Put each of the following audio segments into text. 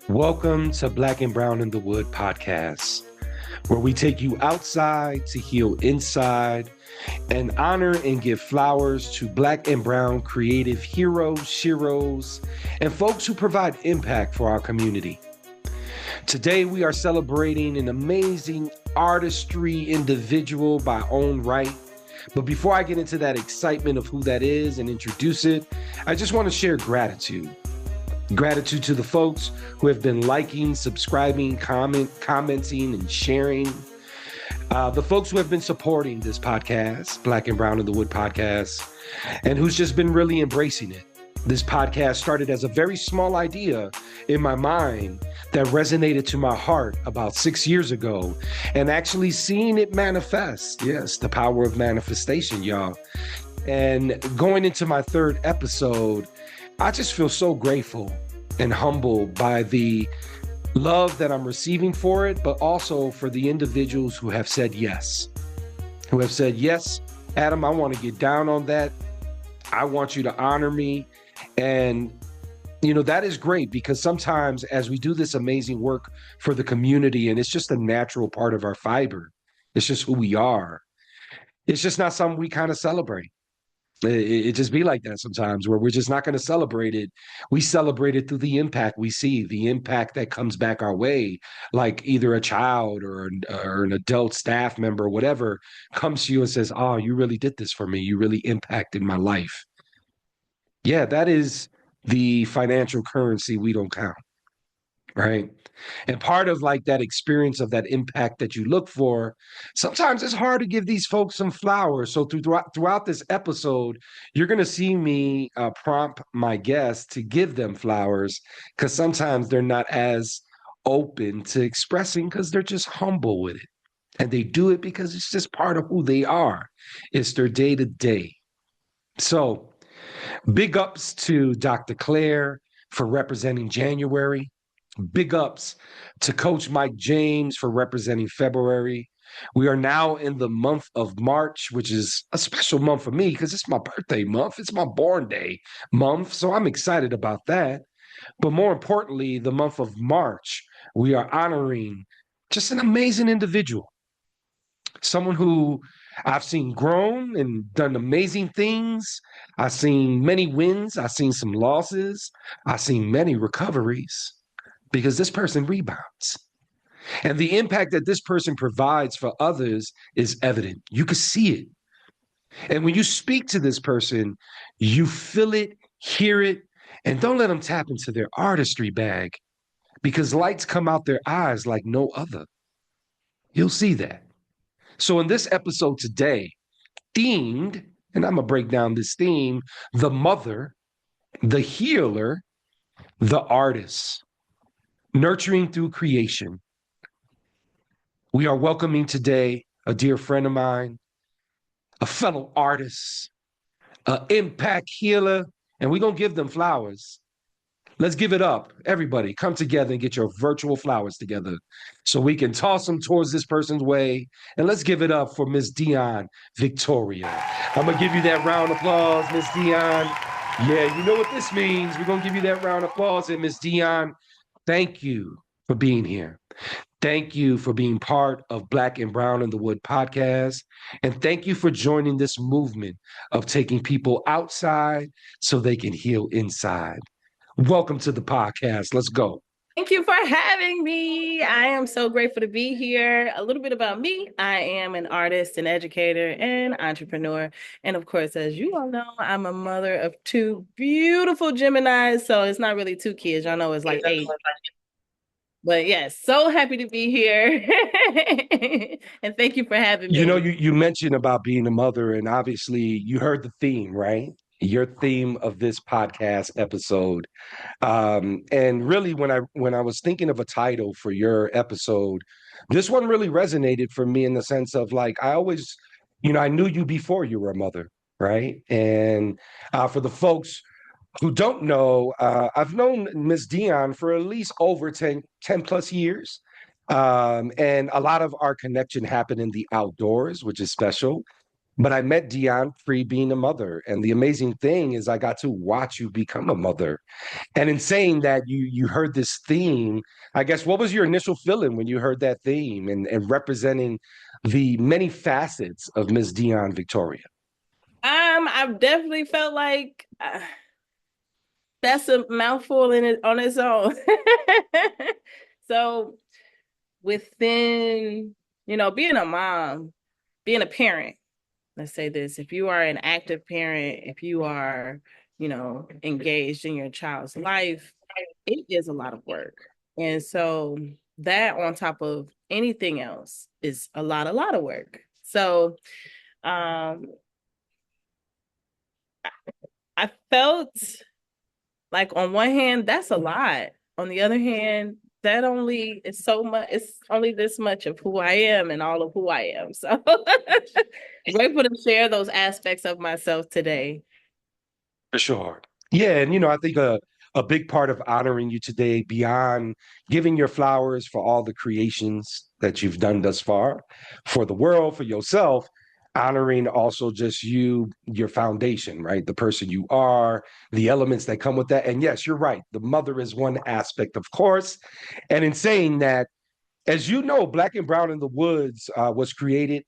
Welcome to Black and Brown in the Wood podcast, where we take you outside to heal inside and honor and give flowers to Black and Brown creative heroes, sheroes, and folks who provide impact for our community. Today, we are celebrating an amazing artistry individual by own right. But before I get into that excitement of who that is and introduce it, I just want to share gratitude. Gratitude to the folks who have been liking, subscribing, commenting, and sharing. The folks who have been supporting this podcast, Black and Brown in the Wood podcast, and who's just been really embracing it. This podcast started as a very small idea in my mind that resonated to my heart about 6 years ago, and actually seeing it manifest. Yes, the power of manifestation, y'all. And going into my third episode, I just feel so grateful and humbled by the love that I'm receiving for it, but also for the individuals who have said yes. Who have said, yes, Adam, I want to get down on that. I want you to honor me. And, you know, that is great because sometimes as we do this amazing work for the community, and it's just a natural part of our fiber, it's just who we are. It's just not something we kind of celebrate. It just be like that sometimes where we're just not going to celebrate it. We celebrate it through the impact we see, the impact that comes back our way, like either a child or an adult staff member, whatever, comes to you and says, oh, you really did this for me. You really impacted my life. Yeah, that is the financial currency we don't count. Right. And part of like that experience of that impact that you look for, sometimes it's hard to give these folks some flowers. So throughout this episode, you're going to see me prompt my guests to give them flowers because sometimes they're not as open to expressing because they're just humble with it. And they do it because it's just part of who they are. It's their day to day. So big ups to Dr. Claire for representing January. Big ups to Coach Mike James for representing February. We are now in the month of March, which is a special month for me because it's my birthday month. It's my born day month. So I'm excited about that. But more importantly, the month of March, we are honoring just an amazing individual, someone who I've seen grown and done amazing things. I've seen many wins. I've seen some losses. I've seen many recoveries because this person rebounds. And the impact that this person provides for others is evident. You can see it. And when you speak to this person, you feel it, hear it, and don't let them tap into their artistry bag because lights come out their eyes like no other. You'll see that. So in this episode today, themed, and I'm going to break down this theme, the mother, the healer, the artist. Nurturing through creation. We are welcoming today a dear friend of mine, a fellow artist, an impact healer, and we're going to give them flowers. Let's give it up. Everybody, come together and get your virtual flowers together so we can toss them towards this person's way. And let's give it up for Miss Dionne Victoria. I'm going to give you that round of applause, Miss Dionne. Yeah, you know what this means. We're going to give you that round of applause. And Miss Dionne, thank you for being here. Thank you for being part of Black and Brown in the Wood podcast. And thank you for joining this movement of taking people outside so they can heal inside. Welcome to the podcast. Let's go. Thank you for having me. I am so grateful to be here. A little bit about me. I am an artist, an educator, and entrepreneur. And of course, as you all know, I'm a mother of two beautiful Geminis. So it's not really two kids. Y'all know it's like 8. But yes, so happy to be here. And thank you for having me. You know, you mentioned about being a mother, and obviously you heard the theme, right? Your theme of this podcast episode. And really when I was thinking of a title for your episode, this one really resonated for me in the sense of like, I always, you know, I knew you before you were a mother, right? And for the folks who don't know, I've known Miss Dionne for at least over 10 plus years. And a lot of our connection happened in the outdoors, which is special. But I met Dionne pre being a mother. And the amazing thing is I got to watch you become a mother. And in saying that, you heard this theme, I guess, what was your initial feeling when you heard that theme and representing the many facets of Miss Dionne Victoria? I've definitely felt like that's a mouthful in it on its own. So within, being a mom, being a parent, let's say this, if you are an active parent, if you are, engaged in your child's life, it is a lot of work. And so that on top of anything else is a lot of work. So um I felt like on one hand, that's a lot. On the other hand, that only is so much, it's only this much of who I am and all of who I am. So grateful to share those aspects of myself today. For sure. Yeah, and I think a big part of honoring you today, beyond giving your flowers for all the creations that you've done thus far, for the world, for yourself, honoring also just you, your foundation, right? The person you are, the elements that come with that. And yes, you're right. The mother is one aspect, of course. And in saying that, as you know, Black and Brown in the Woods was created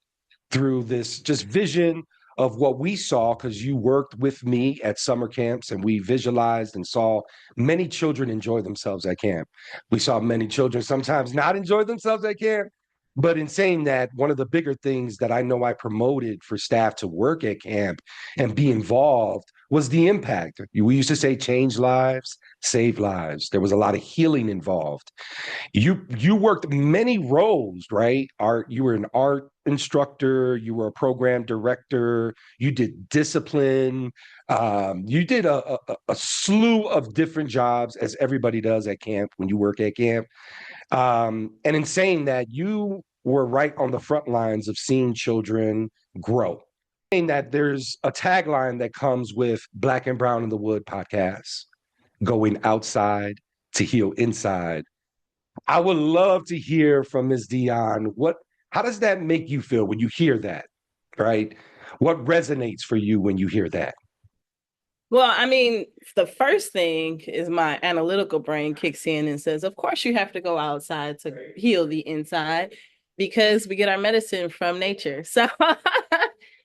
through this just vision of what we saw, because you worked with me at summer camps and we visualized and saw many children enjoy themselves at camp. We saw many children sometimes not enjoy themselves at camp. But in saying that, one of the bigger things that I know I promoted for staff to work at camp and be involved was the impact. We used to say change lives, save lives. There was a lot of healing involved. You worked many roles, right? You were an art instructor, you were a program director, you did discipline, you did a slew of different jobs, as everybody does at camp when you work at camp. And in saying that, you were right on the front lines of seeing children grow. Saying that, there's a tagline that comes with Black and Brown in the Wood podcast: going outside to heal inside. I would love to hear from Ms. Dionne. How does that make you feel when you hear that, right? What resonates for you when you hear that? Well, I mean, the first thing is my analytical brain kicks in and says, of course, you have to go outside to heal the inside because we get our medicine from nature. So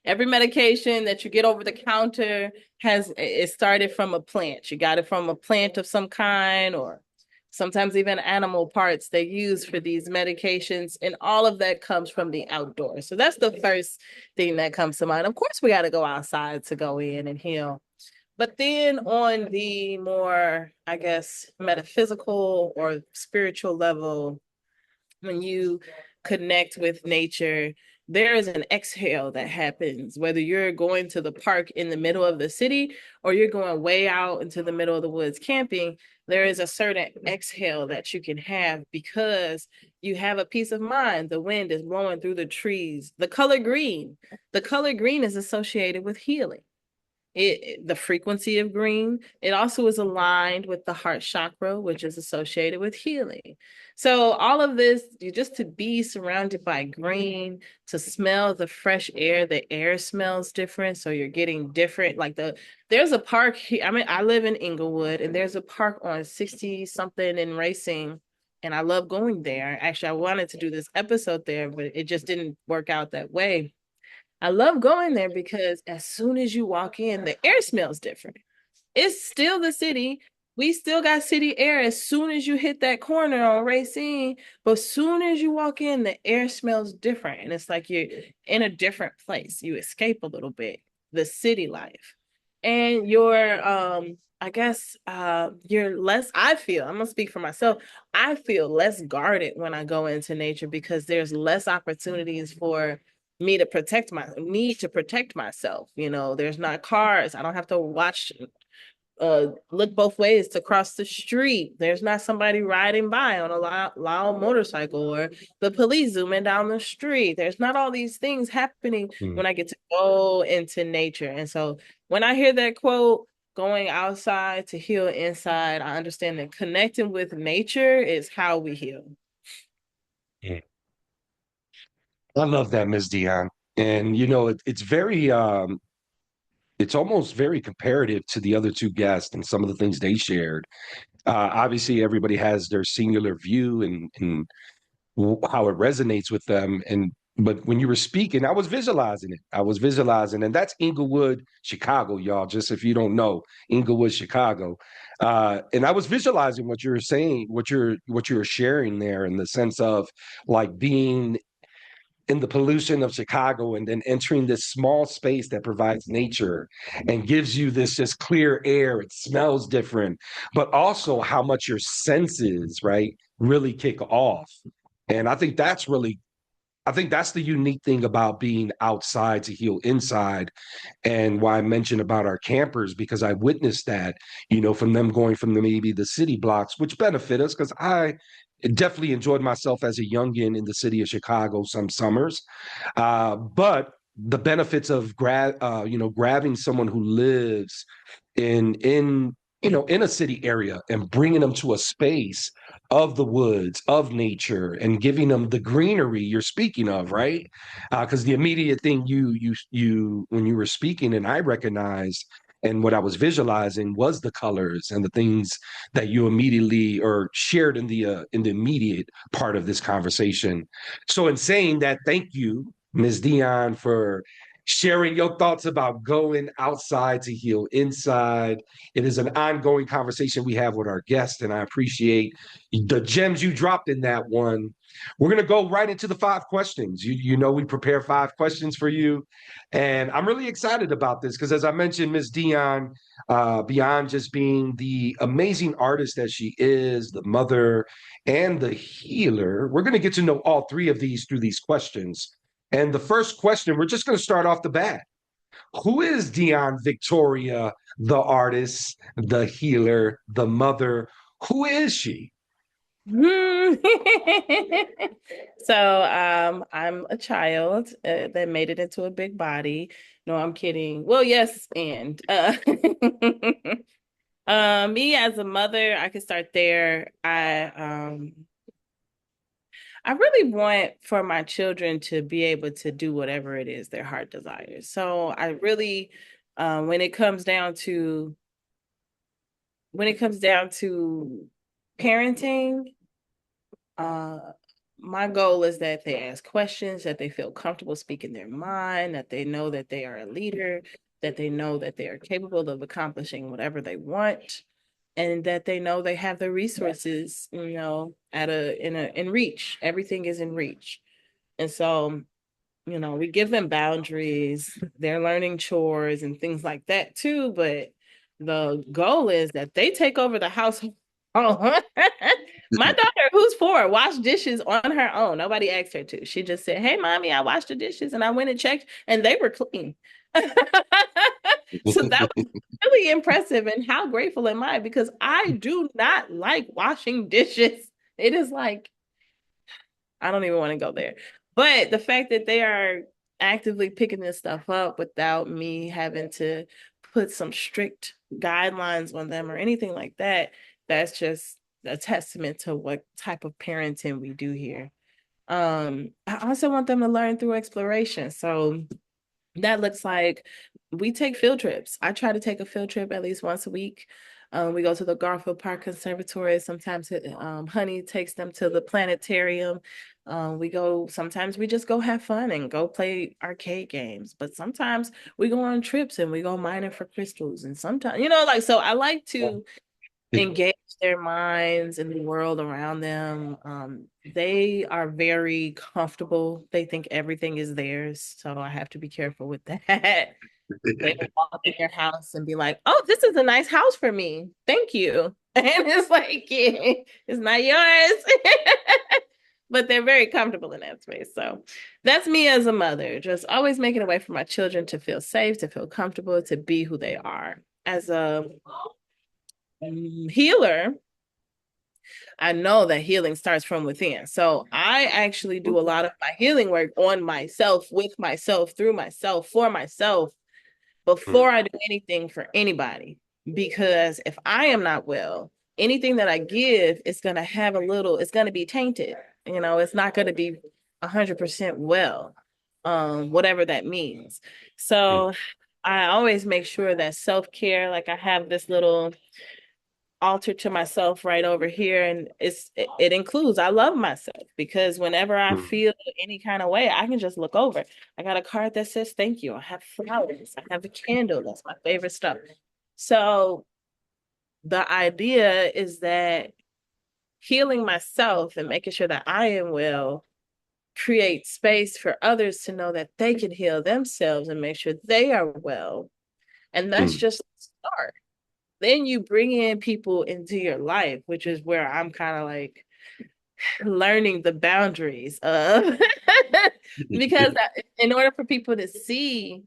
every medication that you get over the counter it started from a plant. You got it from a plant of some kind, or sometimes even animal parts they use for these medications. And all of that comes from the outdoors. So that's the first thing that comes to mind. Of course, we got to go outside to go in and heal. But then on the more, I guess, metaphysical or spiritual level, when you connect with nature, there is an exhale that happens, whether you're going to the park in the middle of the city or you're going way out into the middle of the woods camping. There is a certain exhale that you can have because you have a peace of mind. The wind is blowing through the trees. The color green is associated with healing. The frequency of green, it also is aligned with the heart chakra, which is associated with healing. So all of this, you just to be surrounded by green, to smell the fresh air, the air smells different. So you're getting different, there's a park here. I mean, I live in Englewood and there's a park on 60 something in Racing. And I love going there. Actually, I wanted to do this episode there, but it just didn't work out that way. I love going there because as soon as you walk in, the air smells different. It's still the city. We still got city air as soon as you hit that corner on Racine. But as soon as you walk in, the air smells different. And it's like you're in a different place. You escape a little bit, the city life. And I guess you're less, I'm gonna speak for myself. I feel less guarded when I go into nature because there's less opportunities for me to protect myself. There's not cars. I don't have to look both ways to cross the street. There's not somebody riding by on a loud motorcycle or the police zooming down the street. There's not all these things happening when I get to go into nature. And so when I hear that quote, going outside to heal inside, I understand that connecting with nature is how we heal. I love that, Ms. Dionne. And, it's very, it's almost very comparative to the other two guests and some of the things they shared. Obviously, everybody has their singular view and how it resonates with them. But when you were speaking, I was visualizing it. I was visualizing, and that's Englewood, Chicago, y'all. Just if you don't know, Englewood, Chicago. And I was visualizing what you were saying, what you're sharing there, in the sense of like being in the pollution of Chicago and then entering this small space that provides nature and gives you this just clear air. It smells different, but also how much your senses, right, really kick off. And I think that's the unique thing about being outside to heal inside, and why I mentioned about our campers, because I witnessed that, from them going from maybe the city blocks, which benefit us because I definitely enjoyed myself as a youngin in the city of Chicago some summers. But the benefits of grabbing someone who lives in a city area and bringing them to a space of the woods, of nature, and giving them the greenery you're speaking of, right? Because the immediate thing you when you were speaking, and I recognized, and what I was visualizing was the colors and the things that you immediately or shared in the immediate part of this conversation. So in saying that, thank you, Ms. Dionne, for sharing your thoughts about going outside to heal inside. It is an ongoing conversation we have with our guests, and I appreciate the gems you dropped in that one. We're going to go right into the 5 questions. We prepare 5 questions for you, and I'm really excited about this because, as I mentioned, Miss Dionne, beyond just being the amazing artist that she is, the mother, and the healer, we're going to get to know all three of these through these questions. And the first question, we're just going to start off the bat. Who is Dionne Victoria, the artist, the healer, the mother? Who is she? So I'm a child that made it into a big body. No, I'm kidding. Well, yes, and me as a mother, I could start there. I really want for my children to be able to do whatever it is their heart desires. So I really, when it comes down to parenting, my goal is that they ask questions, that they feel comfortable speaking their mind, that they know that they are a leader, that they know that they are capable of accomplishing whatever they want, and that they know they have the resources, in reach. Everything is in reach. And so, we give them boundaries, they're learning chores and things like that too, but the goal is that they take over the household. My daughter, who's 4, washed dishes on her own. Nobody asked her to. She just said, "Hey, mommy, I washed the dishes," and I went and checked, and they were clean. So that was really impressive. And how grateful am I? Because I do not like washing dishes. It is like, I don't even want to go there. But the fact that they are actively picking this stuff up without me having to put some strict guidelines on them or anything like that, that's just a testament to what type of parenting we do here. I also want them to learn through exploration. So that looks like we take field trips. I try to take a field trip at least once a week. We go to the Garfield Park Conservatory. Sometimes Honey takes them to the planetarium. Sometimes we just go have fun and go play arcade games. But sometimes we go on trips and we go mining for crystals. And sometimes, so I like to engage their minds in the world around them. They are very comfortable. They think everything is theirs. So I have to be careful with that. They will walk in your house and be like, "Oh, this is a nice house for me. Thank you." And it's like, yeah, it's not yours. But they're very comfortable in that space. So that's me as a mother, just always making a way for my children to feel safe, to feel comfortable, to be who they are. As a healer, I know that healing starts from within. So I actually do a lot of my healing work on myself, with myself, through myself, for myself, before I do anything for anybody. Because if I am not well, anything that I give is going to it's going to be tainted. It's not going to be 100% well. whatever that means. So I always make sure that self-care, like I have this little altar to myself right over here, and it includes I love myself, because whenever I Mm, feel any kind of way, I can just look over. I got a card that says thank you. I have flowers. I have a candle. That's my favorite stuff. So the idea is that healing myself and making sure that I am well create space for others to know that they can heal themselves and make sure they are well. And that's mm, just the start. Then you bring in people into your life, which is where I'm kind of like learning the boundaries of because in order for people to see,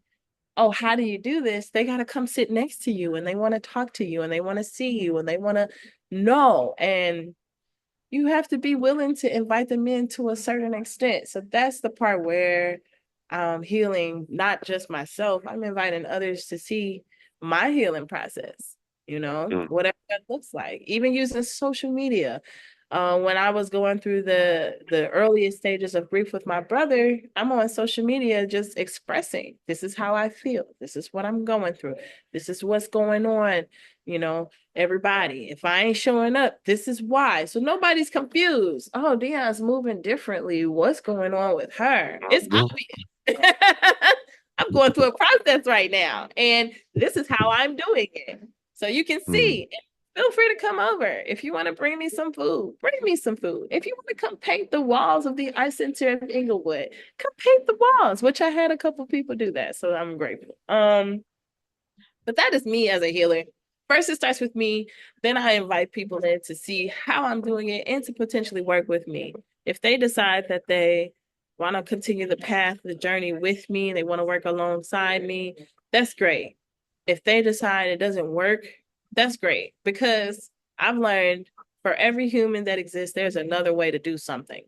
oh, how do you do this? They got to come sit next to you and they want to talk to you and they want to see you and they want to know. And you have to be willing to invite them in to a certain extent. So that's the part where I'm healing not just myself, I'm inviting others to see my healing process, mm, whatever that looks like, even using social media. When I was going through the earliest stages of grief with my brother, I'm on social media just expressing, this is how I feel. This is what I'm going through. This is what's going on. You know, everybody, if I ain't showing up, this is why. So nobody's confused. Oh, Dionne's moving differently. What's going on with her? It's obvious. I'm going through a process right now, and this is how I'm doing it. So you can mm, see. Feel free to come over. If you want to bring me some food, bring me some food. If you want to come paint the walls of the Art Center of Englewood, come paint the walls, which I had a couple people do that. So I'm grateful. But that is me as a healer. First, it starts with me. Then I invite people in to see how I'm doing it and to potentially work with me. If they decide that they want to continue the path, the journey with me, they want to work alongside me, that's great. If they decide it doesn't work, that's great, because I've learned for every human that exists, there's another way to do something.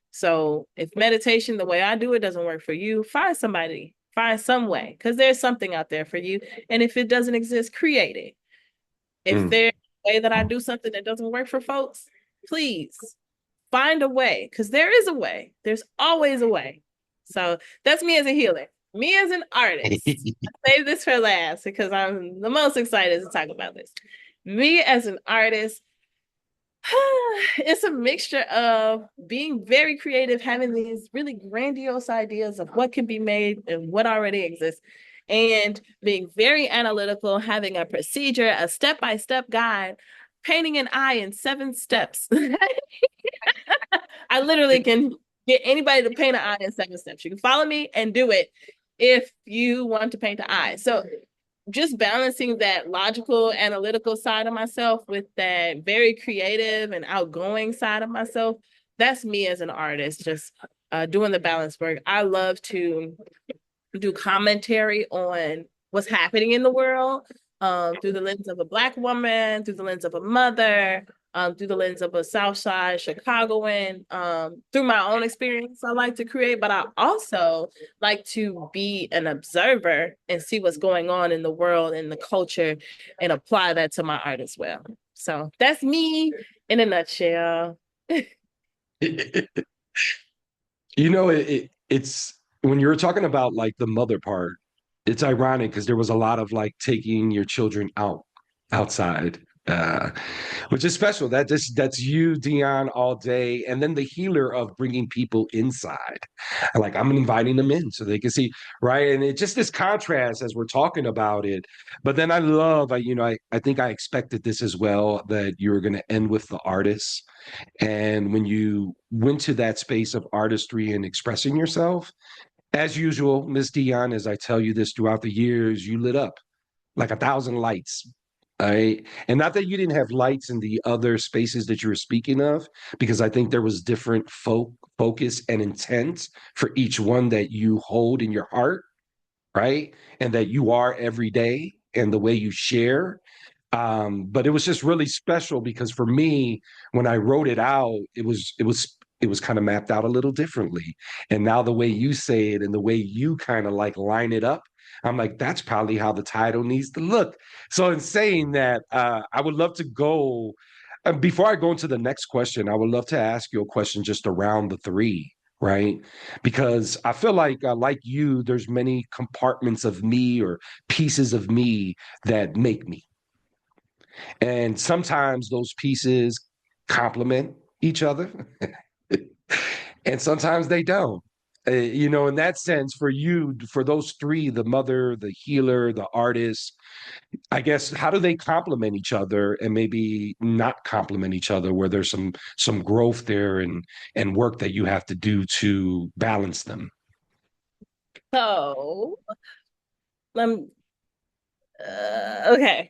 So if meditation, the way I do it, doesn't work for you, find somebody, find some way, because there's something out there for you. And if it doesn't exist, create it. If mm. there's a way that I do something that doesn't work for folks, please find a way, because there is a way. There's always a way. So that's me as a healer. Me as an artist. I save this for last because I'm the most excited to talk about this. Me as an artist, it's a mixture of being very creative, having these really grandiose ideas of what can be made and what already exists, and being very analytical, having a procedure, a step-by-step guide, painting an eye in 7 steps. I literally can get anybody to paint an eye in 7 steps. You can follow me and do it if you want to paint the eye. So just balancing that logical, analytical side of myself with that very creative and outgoing side of myself, that's me as an artist, just doing the balance work. I love to do commentary on what's happening in the world, through the lens of a Black woman, through the lens of a mother, through the lens of a Southside Chicagoan, through my own experience I like to create, but I also like to be an observer and see what's going on in the world and the culture and apply that to my art as well. So that's me in a nutshell. It's when you were talking about like the mother part, it's ironic because there was a lot of like taking your children outside, which is special. That's you, Dionne, all day, and then the healer of bringing people inside. Like I'm inviting them in so they can see, right? And it just this contrast as we're talking about it. But then I love, I think I expected this as well, that you were going to end with the artists. And when you went to that space of artistry and expressing yourself, as usual, Miss Dionne, as I tell you this throughout the years, you lit up like 1,000 lights. All right. And not that you didn't have lights in the other spaces that you were speaking of, because I think there was different focus and intent for each one that you hold in your heart, right? And that you are every day and the way you share. But it was just really special because for me, when I wrote it out, it was kind of mapped out a little differently. And now the way you say it and the way you kind of like line it up, I'm like, that's probably how the title needs to look. So in saying that, I would love to go before I go into the next question, I would love to ask you a question just around the three, right? Because I feel like you, there's many compartments of me or pieces of me that make me. And sometimes those pieces complement each other, and sometimes they don't. In that sense, for you, for those three, the mother, the healer, the artist, I guess, how do they complement each other and maybe not complement each other, where there's some growth there and work that you have to do to balance them? So, um, okay.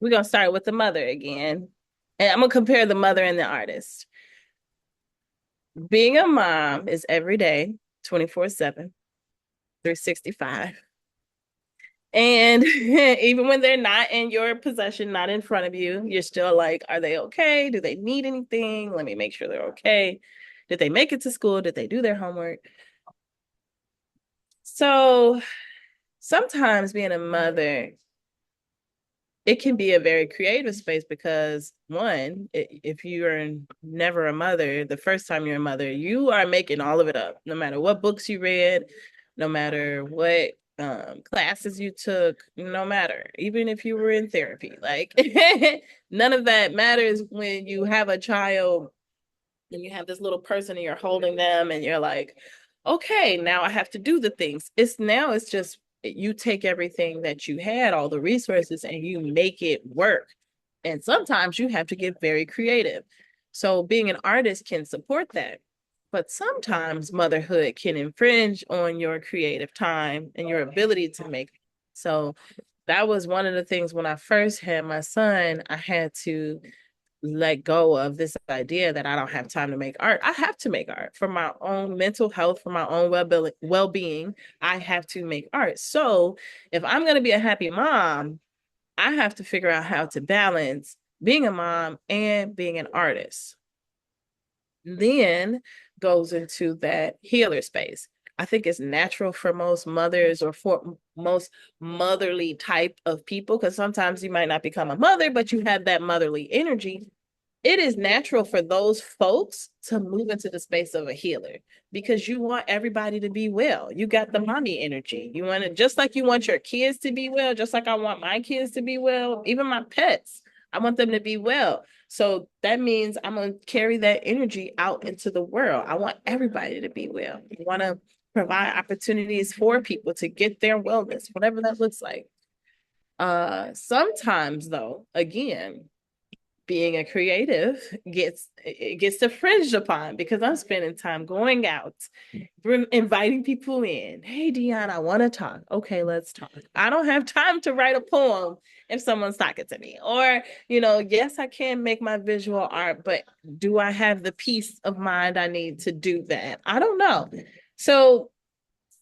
We're gonna start with the mother again. And I'm gonna compare the mother and the artist. Being a mom is every day, 24/7, 365. And even when they're not in your possession, not in front of you, you're still like, are they okay? Do they need anything? Let me make sure they're okay. Did they make it to school? Did they do their homework? So sometimes being a mother, it can be a very creative space because one, if you are never a mother, the first time you're a mother, you are making all of it up, no matter what books you read, no matter what classes you took, no matter, even if you were in therapy, like none of that matters when you have a child and you have this little person and you're holding them and you're like, okay, now I have to do the things. It's just you take everything that you had, all the resources, and you make it work. And sometimes you have to get very creative. So being an artist can support that. But sometimes motherhood can infringe on your creative time and your ability to make. So that was one of the things when I first had my son, I had to let go of this idea that I don't have time to make art. I have to make art for my own mental health, for my own well-being. I have to make art. So if I'm going to be a happy mom, I have to figure out how to balance being a mom and being an artist. Then goes into that healer space. I think it's natural for most mothers or for most motherly type of people, because sometimes you might not become a mother, but you have that motherly energy. It is natural for those folks to move into the space of a healer because you want everybody to be well. You got the mommy energy. You want it just like you want your kids to be well, just like I want my kids to be well, even my pets. I want them to be well. So that means I'm going to carry that energy out into the world. I want everybody to be well. I want to provide opportunities for people to get their wellness, whatever that looks like. Sometimes though, again, being a creative gets infringed upon because I'm spending time going out, inviting people in. Hey, Dionne, I want to talk. Okay, let's talk. I don't have time to write a poem if someone's talking to me. Or, yes, I can make my visual art, but do I have the peace of mind I need to do that? I don't know. So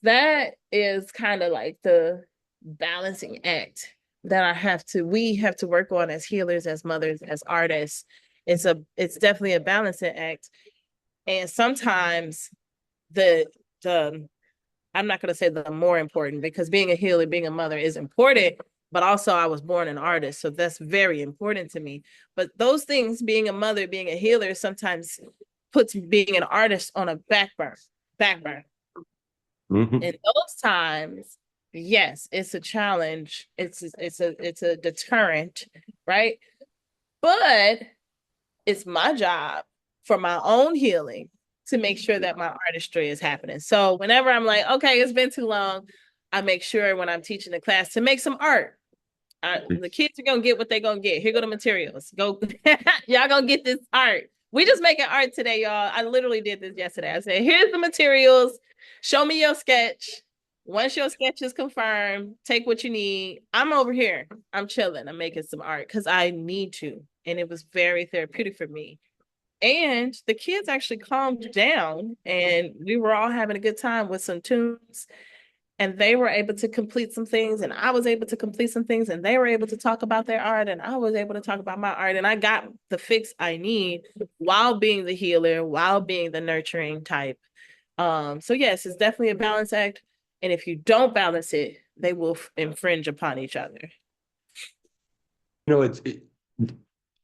that is kind of like the balancing act that we have to work on as healers, as mothers, as artists. It's definitely a balancing act. And sometimes the I'm not going to say the more important, because being a healer, being a mother is important, but also I was born an artist, so that's very important to me. But those things, being a mother, being a healer, sometimes puts being an artist on a back burner. Mm-hmm. In those times, yes, it's a challenge. It's a deterrent, right? But it's my job for my own healing to make sure that my artistry is happening. So whenever I'm like, okay, it's been too long, I make sure when I'm teaching the class to make some art. The kids are gonna get what they're gonna get. Here go the materials. Go, y'all gonna get this art. We just making art today, y'all. I literally did this yesterday. I said, here's the materials. Show me your sketch. Once your sketch is confirmed, take what you need. I'm over here. I'm chilling. I'm making some art because I need to. And it was very therapeutic for me. And the kids actually calmed down and we were all having a good time with some tunes, and they were able to complete some things and I was able to complete some things, and they were able to talk about their art and I was able to talk about my art, and I got the fix I need while being the healer, while being the nurturing type. So yes, it's definitely a balance act, and if you don't balance it, they will infringe upon each other. It's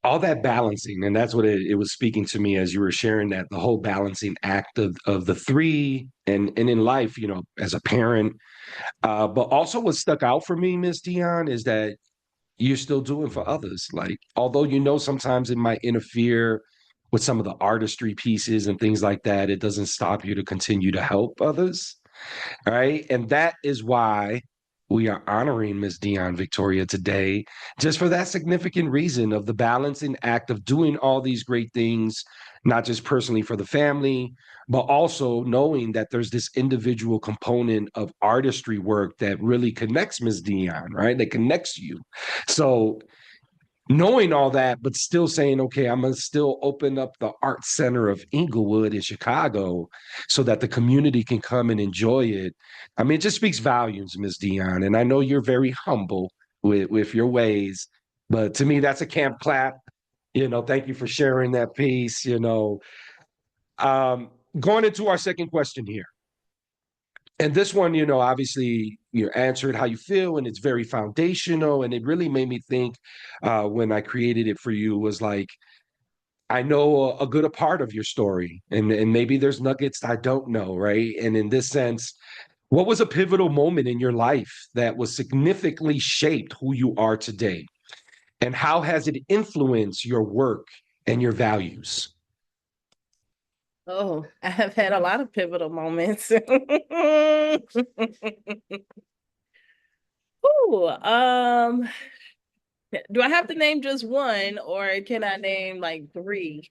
all that balancing, and that's what it was speaking to me as you were sharing that, the whole balancing act of the three, and in life, as a parent. But also what stuck out for me, Miss Dionne, is that you're still doing for others. Like, although sometimes it might interfere with some of the artistry pieces and things like that, it doesn't stop you to continue to help others. All right. And that is why we are honoring Miss Dionne Victoria today, just for that significant reason of the balancing act of doing all these great things, not just personally for the family, but also knowing that there's this individual component of artistry work that really connects Miss Dionne, right? That connects you. So knowing all that, but still saying, okay, I'm going to still open up the Art Center of Englewood in Chicago so that the community can come and enjoy it. I mean, it just speaks volumes, Ms. Dionne. And I know you're very humble with your ways, but to me, that's a camp clap. Thank you for sharing that piece. Going into our second question here. And this one, obviously you answered how you feel, and it's very foundational. And it really made me think when I created it for you was like, I know a good a part of your story, and maybe there's nuggets I don't know, right? And in this sense, what was a pivotal moment in your life that was significantly shaped who you are today? And how has it influenced your work and your values? Oh, I have had a lot of pivotal moments. Ooh, do I have to name just one, or can I name like three?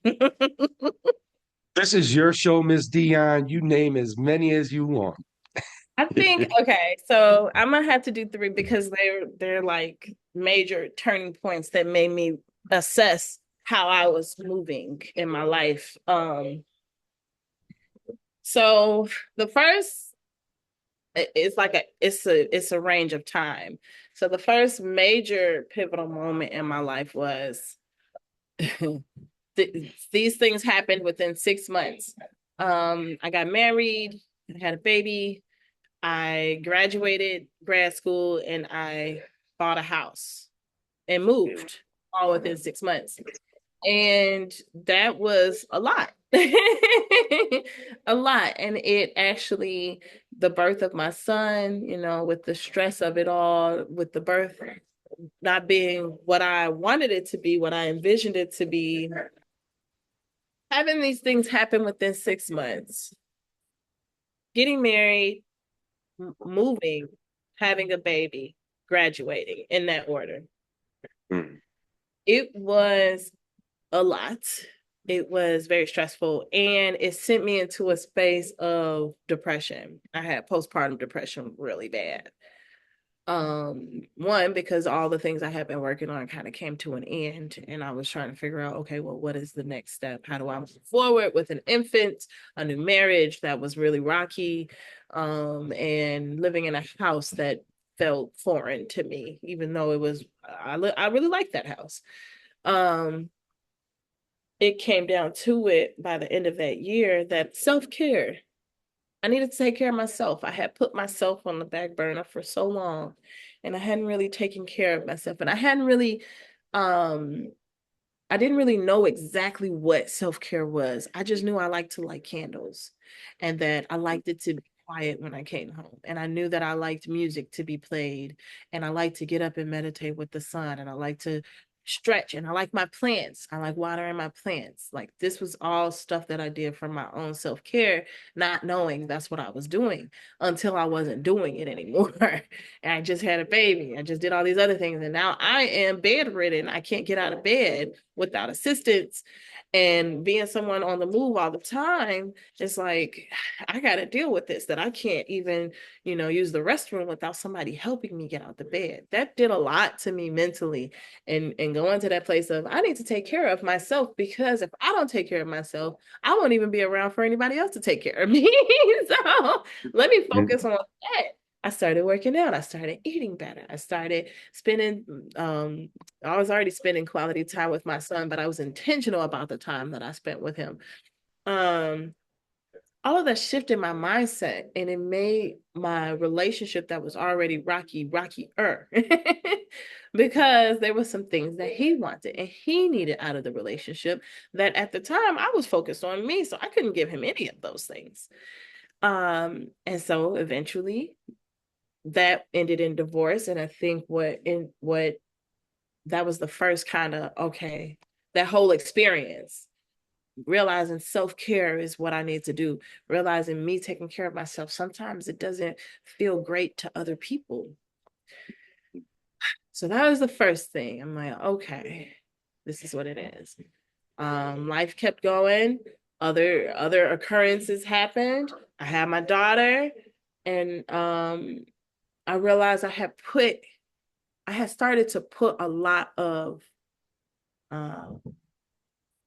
This is your show, Miss Dionne. You name as many as you want. I think okay, so I'm gonna have to do three because they're like major turning points that made me assess how I was moving in my life. So the first it's a range of time. So the first major pivotal moment in my life was these things happened within 6 months. I got married, I had a baby, I graduated grad school, and I bought a house and moved all within 6 months. And that was a lot. A lot. And it actually, the birth of my son, with the stress of it all, with the birth not being what I wanted it to be, what I envisioned it to be, having these things happen within 6 months, getting married, moving, having a baby, graduating in that order. Mm. It was a lot. It was very stressful, and it sent me into a space of depression. I had postpartum depression really bad. One, because all the things I had been working on kind of came to an end, and I was trying to figure out, okay, well, what is the next step? How do I move forward with an infant, a new marriage that was really rocky, and living in a house that felt foreign to me, even though it was, I really liked that house. It came down to it by the end of that year that self-care, I needed to take care of myself. I had put myself on the back burner for so long, and I hadn't really taken care of myself. And I didn't really know exactly what self-care was. I just knew I liked to light candles, and that I liked it to be quiet when I came home. And I knew that I liked music to be played, and I liked to get up and meditate with the sun, and I like to stretch, and I like my plants. I like watering my plants. Like, this was all stuff that I did for my own self-care, not knowing that's what I was doing until I wasn't doing it anymore. And I just had a baby. I just did all these other things. And now I am bedridden. I can't get out of bed without assistance. And being someone on the move all the time, it's like, I got to deal with this, that I can't even, use the restroom without somebody helping me get out the bed. That did a lot to me mentally, and going to that place of, I need to take care of myself, because if I don't take care of myself, I won't even be around for anybody else to take care of me. So let me focus on that. I started working out. I started eating better. I started spending, I was already spending quality time with my son, but I was intentional about the time that I spent with him. All of that shifted my mindset, and it made my relationship that was already rockier because there were some things that he wanted and he needed out of the relationship that at the time I was focused on me, so I couldn't give him any of those things. And so eventually that ended in divorce. And I think what that was the first kind of, okay, that whole experience, realizing self-care is what I need to do, realizing me taking care of myself, sometimes it doesn't feel great to other people. So that was the first thing. I'm like, okay, this is what it is. Life kept going. Other occurrences happened. I had my daughter, and I realized I had started to put a lot of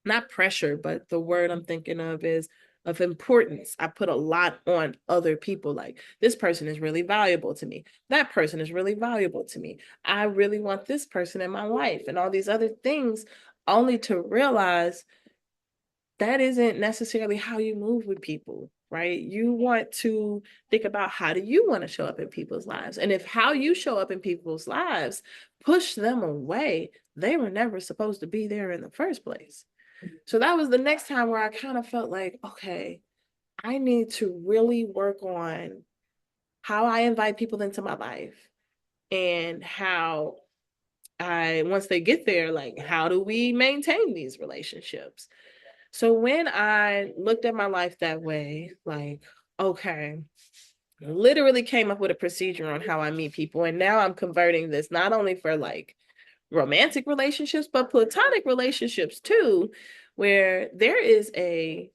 not pressure, but the word I'm thinking of is of importance. I put a lot on other people. Like, this person is really valuable to me. That person is really valuable to me. I really want this person in my life, and all these other things, only to realize that isn't necessarily how you move with people, right? You want to think about, how do you want to show up in people's lives? And if how you show up in people's lives push them away, they were never supposed to be there in the first place. So that was the next time where I kind of felt like, okay, I need to really work on how I invite people into my life, and how once they get there, like, how do we maintain these relationships? So when I looked at my life that way, like, okay, literally came up with a procedure on how I meet people. And now I'm converting this not only for like romantic relationships, but platonic relationships too, where there is a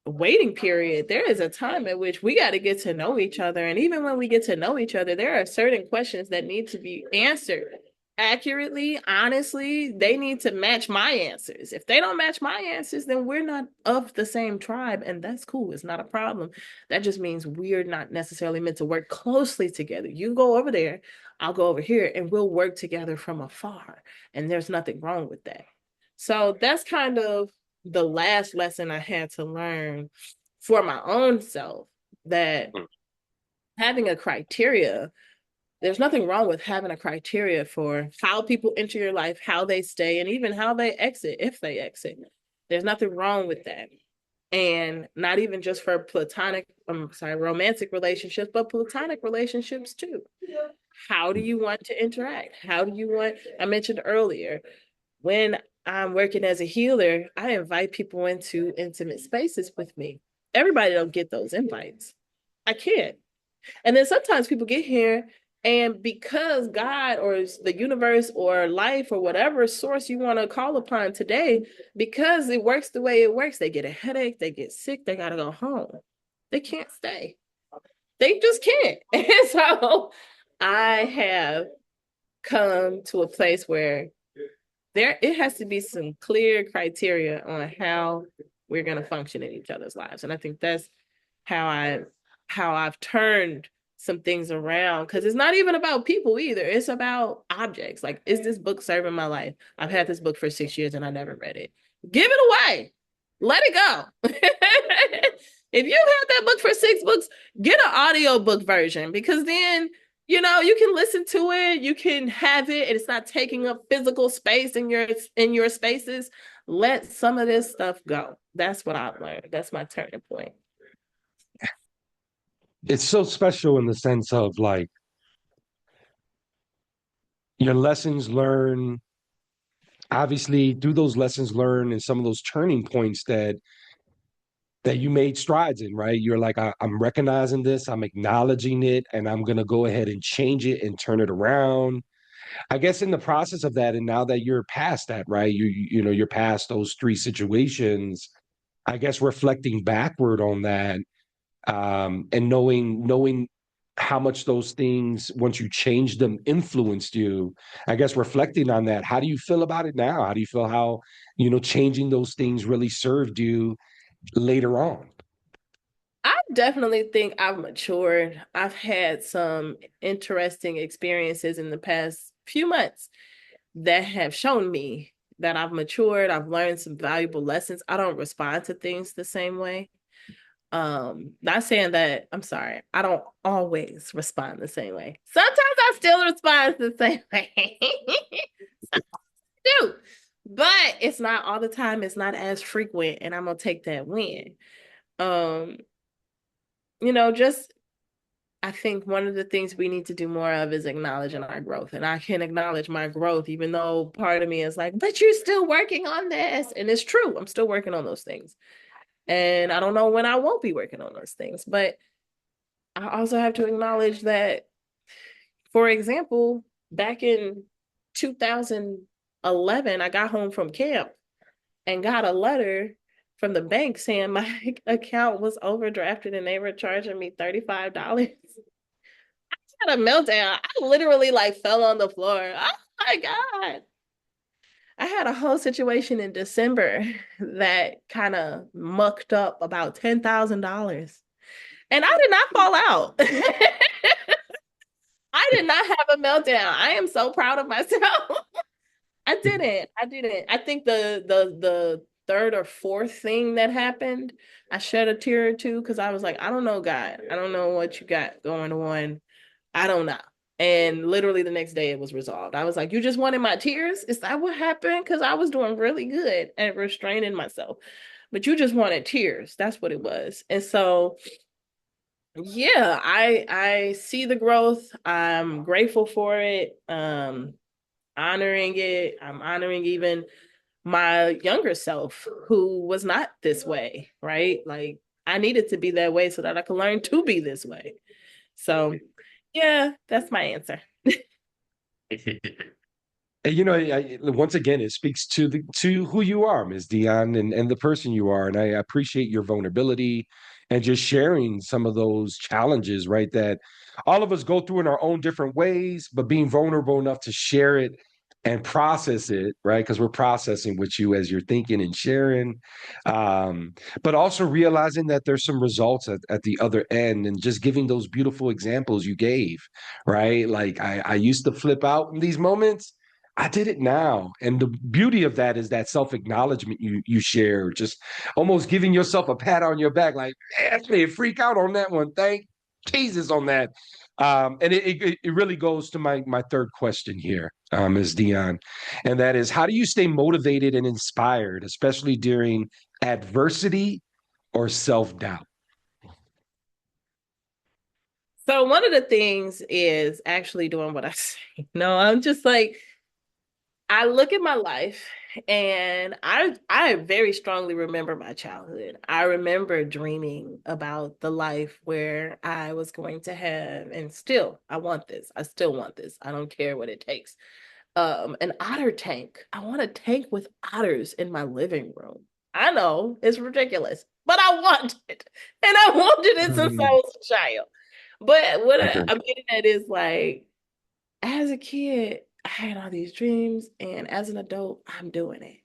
waiting period. There is a time at which we got to get to know each other. And even when we get to know each other, there are certain questions that need to be answered accurately, honestly. They need to match my answers. If they don't match my answers, then we're not of the same tribe, and that's cool. It's not a problem. That just means we're not necessarily meant to work closely together. You go over there, I'll go over here, and we'll work together from afar, and there's nothing wrong with that. So that's kind of the last lesson I had to learn for my own self, that having a criteria, there's nothing wrong with having a criteria for how people enter your life, how they stay, and even how they exit, if they exit. There's nothing wrong with that. And not even just for romantic relationships, but platonic relationships too. How do you want to interact? I mentioned earlier, when I'm working as a healer, I invite people into intimate spaces with me. Everybody don't get those invites. I can't. And then sometimes people get here, and because God or the universe or life or whatever source you want to call upon today, because it works the way it works, they get a headache, they get sick, they got to go home. They can't stay. They just can't. And so I have come to a place where it has to be some clear criteria on how we're going to function in each other's lives. And I think that's how I've turned some things around, because it's not even about people either. It's about objects. Like, is this book serving my life? I've had this book for 6 years and I never read it. Give it away. Let it go. If you have that book for 6 books, get an audiobook version, because then you can listen to it, you can have it, and it's not taking up physical space in your spaces. Let some of this stuff go. That's what I've learned. That's my turning point. It's so special in the sense of, like, your lessons learned, obviously through those lessons learned and some of those turning points that you made strides in, right? You're like, I'm recognizing this, I'm acknowledging it, and I'm going to go ahead and change it and turn it around. I guess in the process of that, and now that you're past that, right? You're past those 3 situations. I guess reflecting backward on that, and knowing how much those things, once you changed them, influenced you. I guess reflecting on that, how do you feel about it now? How do you feel how changing those things really served you later on? I definitely think I've matured. I've had some interesting experiences in the past few months that have shown me that I've matured. I've learned some valuable lessons. I don't respond to things the same way. Not saying that, I'm sorry, I don't always respond the same way. Sometimes I still respond the same way. I do. But it's not all the time, it's not as frequent, and I'm gonna take that win. Um, just I think one of the things we need to do more of is acknowledging our growth. And I can acknowledge my growth, even though part of me is like, but you're still working on this. And it's true. I'm still working on those things. And I don't know when I won't be working on those things. But I also have to acknowledge that, for example, back in 2011, I got home from camp and got a letter from the bank saying my account was overdrafted and they were charging me $35. Had a meltdown. I literally like fell on the floor. Oh my God. I had a whole situation in December that kind of mucked up about $10,000. And I did not fall out. I did not have a meltdown. I am so proud of myself. I didn't. I think the third or fourth thing that happened, I shed a tear or two because I was like, I don't know, God. I don't know what you got going on. I don't know. And literally the next day it was resolved. I was like, you just wanted my tears? Is that what happened? Because I was doing really good at restraining myself. But you just wanted tears. That's what it was. And so yeah, I see the growth. I'm grateful for it. Honoring it. I'm honoring even my younger self who was not this way, right? Like I needed to be that way so that I could learn to be this way. So yeah, that's my answer. And, once again, it speaks to who you are, Ms. Dionne, and the person you are. And I appreciate your vulnerability and just sharing some of those challenges, right? That all of us go through in our own different ways, but being vulnerable enough to share it and process it, right? Because we're processing with you as you're thinking and sharing. But also realizing that there's some results at the other end and just giving those beautiful examples you gave, right? Like I used to flip out in these moments. I did it now. And the beauty of that is that self-acknowledgement you share, just almost giving yourself a pat on your back, like, man, I didn't freak out on that one. Thank Jesus on that. And it really goes to my third question here, Ms. Dionne, and that is, how do you stay motivated and inspired, especially during adversity or self-doubt? So one of the things is actually doing what I say. No, I'm just like, I look at my life and I very strongly remember my childhood. I remember dreaming about the life where I was going to have, and still I want this. I still want this. I don't care what it takes. An otter tank. I want a tank with otters in my living room. I know it's ridiculous, but I want it. And I wanted it since I was a child. But what Okay. I'm getting at is like, as a kid, I had all these dreams, and as an adult, I'm doing it.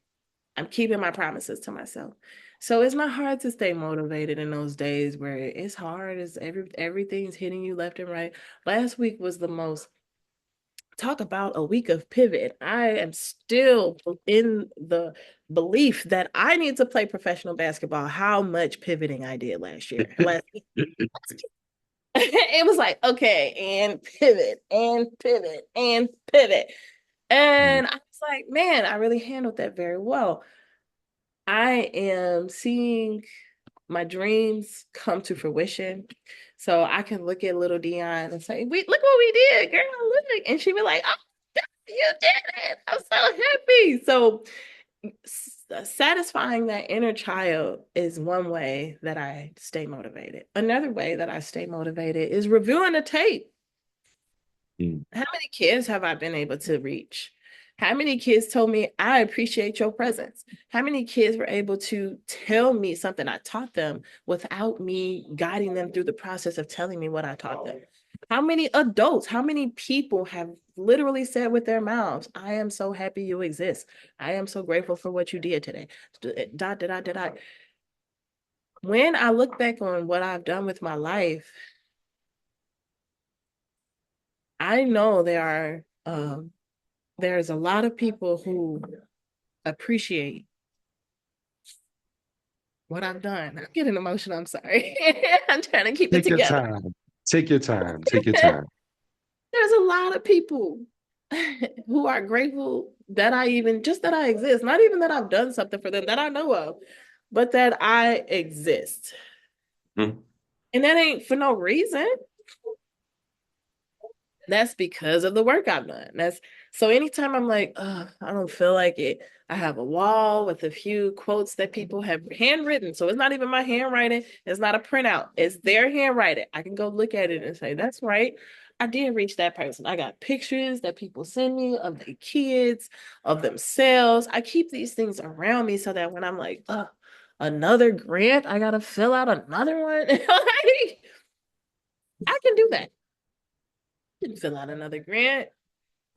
I'm keeping my promises to myself. So it's not hard to stay motivated in those days where it's hard, it's everything's hitting you left and right. Last week was the most, talk about a week of pivot. I am still in the belief that I need to play professional basketball. How much pivoting I did last year. It was like, okay, and pivot and pivot and pivot. And I was like, man, I really handled that very well. I am seeing my dreams come to fruition. So I can look at little Dionne and say, we look what we did, girl. Look. And she'd be like, oh, you did it. I'm so happy. So satisfying that inner child is one way that I stay motivated. Another way that I stay motivated is reviewing the tape. How many kids have I been able to reach? How many kids told me, I appreciate your presence? How many kids were able to tell me something I taught them without me guiding them through the process of telling me what I taught them? How many adults, how many people have literally said with their mouths, I am so happy you exist. I am so grateful for what you did today. Dot, dot, dot, dot. When I look back on what I've done with my life, I know there's a lot of people who appreciate what I've done. I'm getting emotional. I'm sorry. I'm trying to keep it Take your together. time. Take your time. Take your time. There's a lot of people who are grateful that I even just that I exist, not even that I've done something for them that I know of, but that I exist. Mm. And that ain't for no reason. That's because of the work I've done. That's so anytime I'm like, I don't feel like it, I have a wall with a few quotes that people have handwritten. So it's not even my handwriting, it's not a printout, it's their handwriting. I can go look at it and say, that's right. I did reach that person. I got pictures that people send me of their kids, of themselves. I keep these things around me so that when I'm like, another grant, I gotta fill out another one. Like, I can do that. Didn't fill out another grant.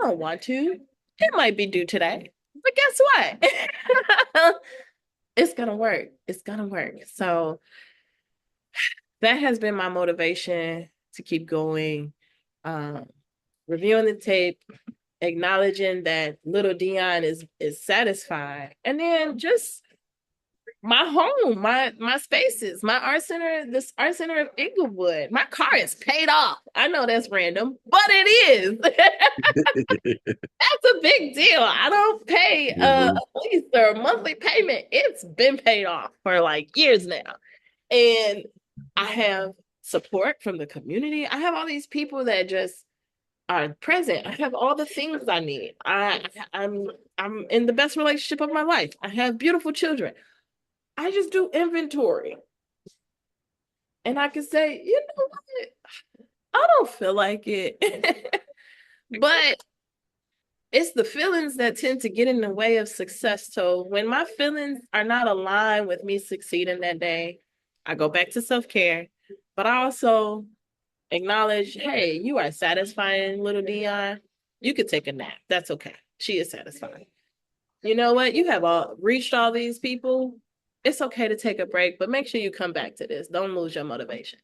I don't want to. It might be due today. But guess what? It's gonna work. It's gonna work. So that has been my motivation to keep going. Um, reviewing the tape, acknowledging that little Dionne is satisfied, and then just my home, my spaces, my art center, this art center of Englewood. My car is paid off. I know that's random, but it is. That's a big deal. I don't pay a Mhm. lease or a monthly payment. It's been paid off for like years now. And I have support from the community. I have all these people that just are present. I have all the things I need. I'm in the best relationship of my life. I have beautiful children. I just do inventory. And I can say, you know what? I don't feel like it. But it's the feelings that tend to get in the way of success. So when my feelings are not aligned with me succeeding that day, I go back to self-care. But I also acknowledge, hey, you are satisfying little Dionne. You could take a nap. That's okay. She is satisfying. You know what? You have all reached all these people. It's okay to take a break, but make sure you come back to this. Don't lose your motivation.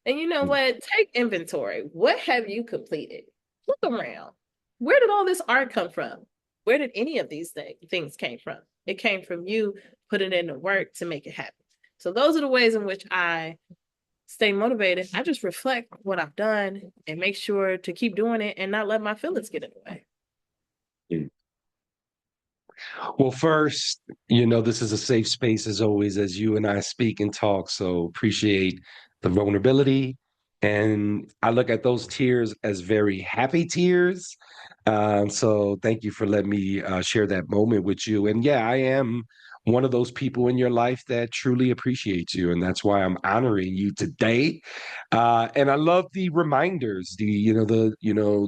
And you know what? Take inventory. What have you completed? Look around. Where did all this art come from? Where did any of these things came from? It came from you putting in the work to make it happen. So those are the ways in which I stay motivated. I just reflect what I've done and make sure to keep doing it and not let my feelings get in the way. Well, first, this is a safe space as always, as you and I speak and talk. So appreciate the vulnerability. And I look at those tears as very happy tears. So thank you for letting me share that moment with you. And yeah, I am one of those people in your life that truly appreciates you. And that's why I'm honoring you today. And I love the reminders, the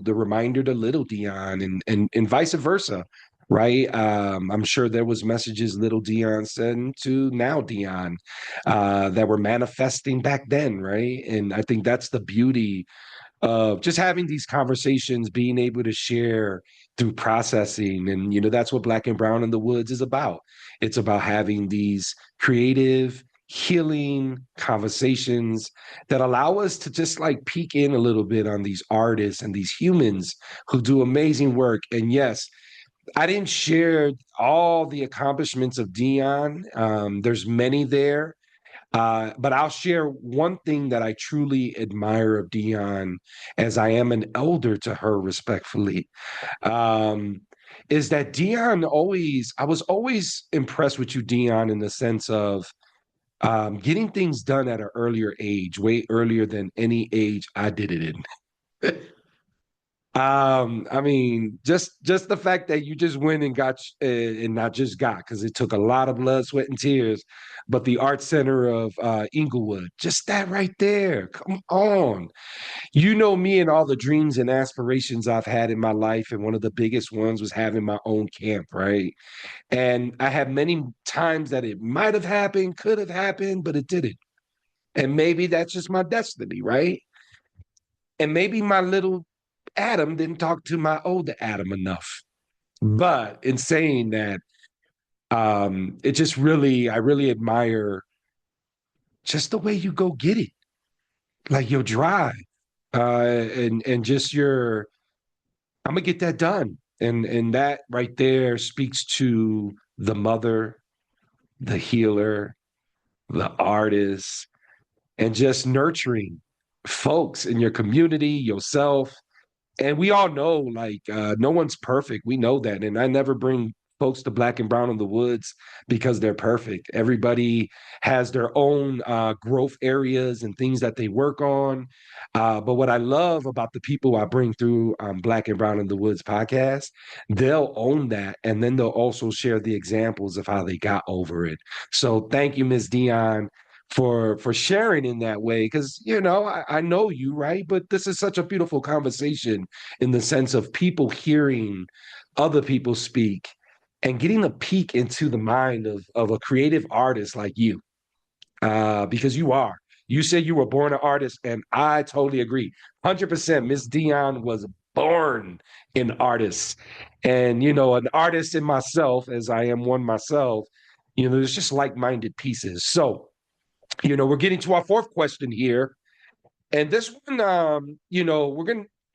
reminder to little Dionne and vice versa, right? I'm sure there was messages little Dionne sent to now Dionne that were manifesting back then, right? And I think that's the beauty of just having these conversations, being able to share through processing. And, that's what Black and Brown in the Woods is about. It's about having these creative, healing conversations that allow us to just like peek in a little bit on these artists and these humans who do amazing work. And yes, I didn't share all the accomplishments of Dionne. There's many there. But I'll share one thing that I truly admire of Dionne, as I am an elder to her, respectfully, um, is that I was always impressed with you, Dionne, in the sense of getting things done at an earlier age, way earlier than any age I did it in. I mean, just the fact that you just went and got and not just got, because it took a lot of blood, sweat, and tears, but the Art Center of Englewood, just that right there. Come on. You know me and all the dreams and aspirations I've had in my life, and one of the biggest ones was having my own camp, right? And I had many times that it might have happened, could have happened, but it didn't. And maybe that's just my destiny, right? And maybe my little Adam didn't talk to my older Adam enough. But in saying that, it just I really admire just the way you go get it, like your drive, and just I'm gonna get that done, and that right there speaks to the mother, the healer, the artists, and just nurturing folks in your community, yourself. And we all know, like, no one's perfect. We know that. And I never bring folks to Black and Brown in the Woods because they're perfect. Everybody has their own growth areas and things that they work on. But what I love about the people I bring through Black and Brown in the Woods podcast, they'll own that. And then they'll also share the examples of how they got over it. So thank you, Ms. Dionne, for sharing in that way, because I know you, right? But this is such a beautiful conversation in the sense of people hearing other people speak and getting a peek into the mind of a creative artist like you, because you said you were born an artist, and I totally agree. 100%. Miss Dionne was born an artist, and an artist in myself, as I am one myself. There's just like-minded pieces. So we're getting to our fourth question here. And this one,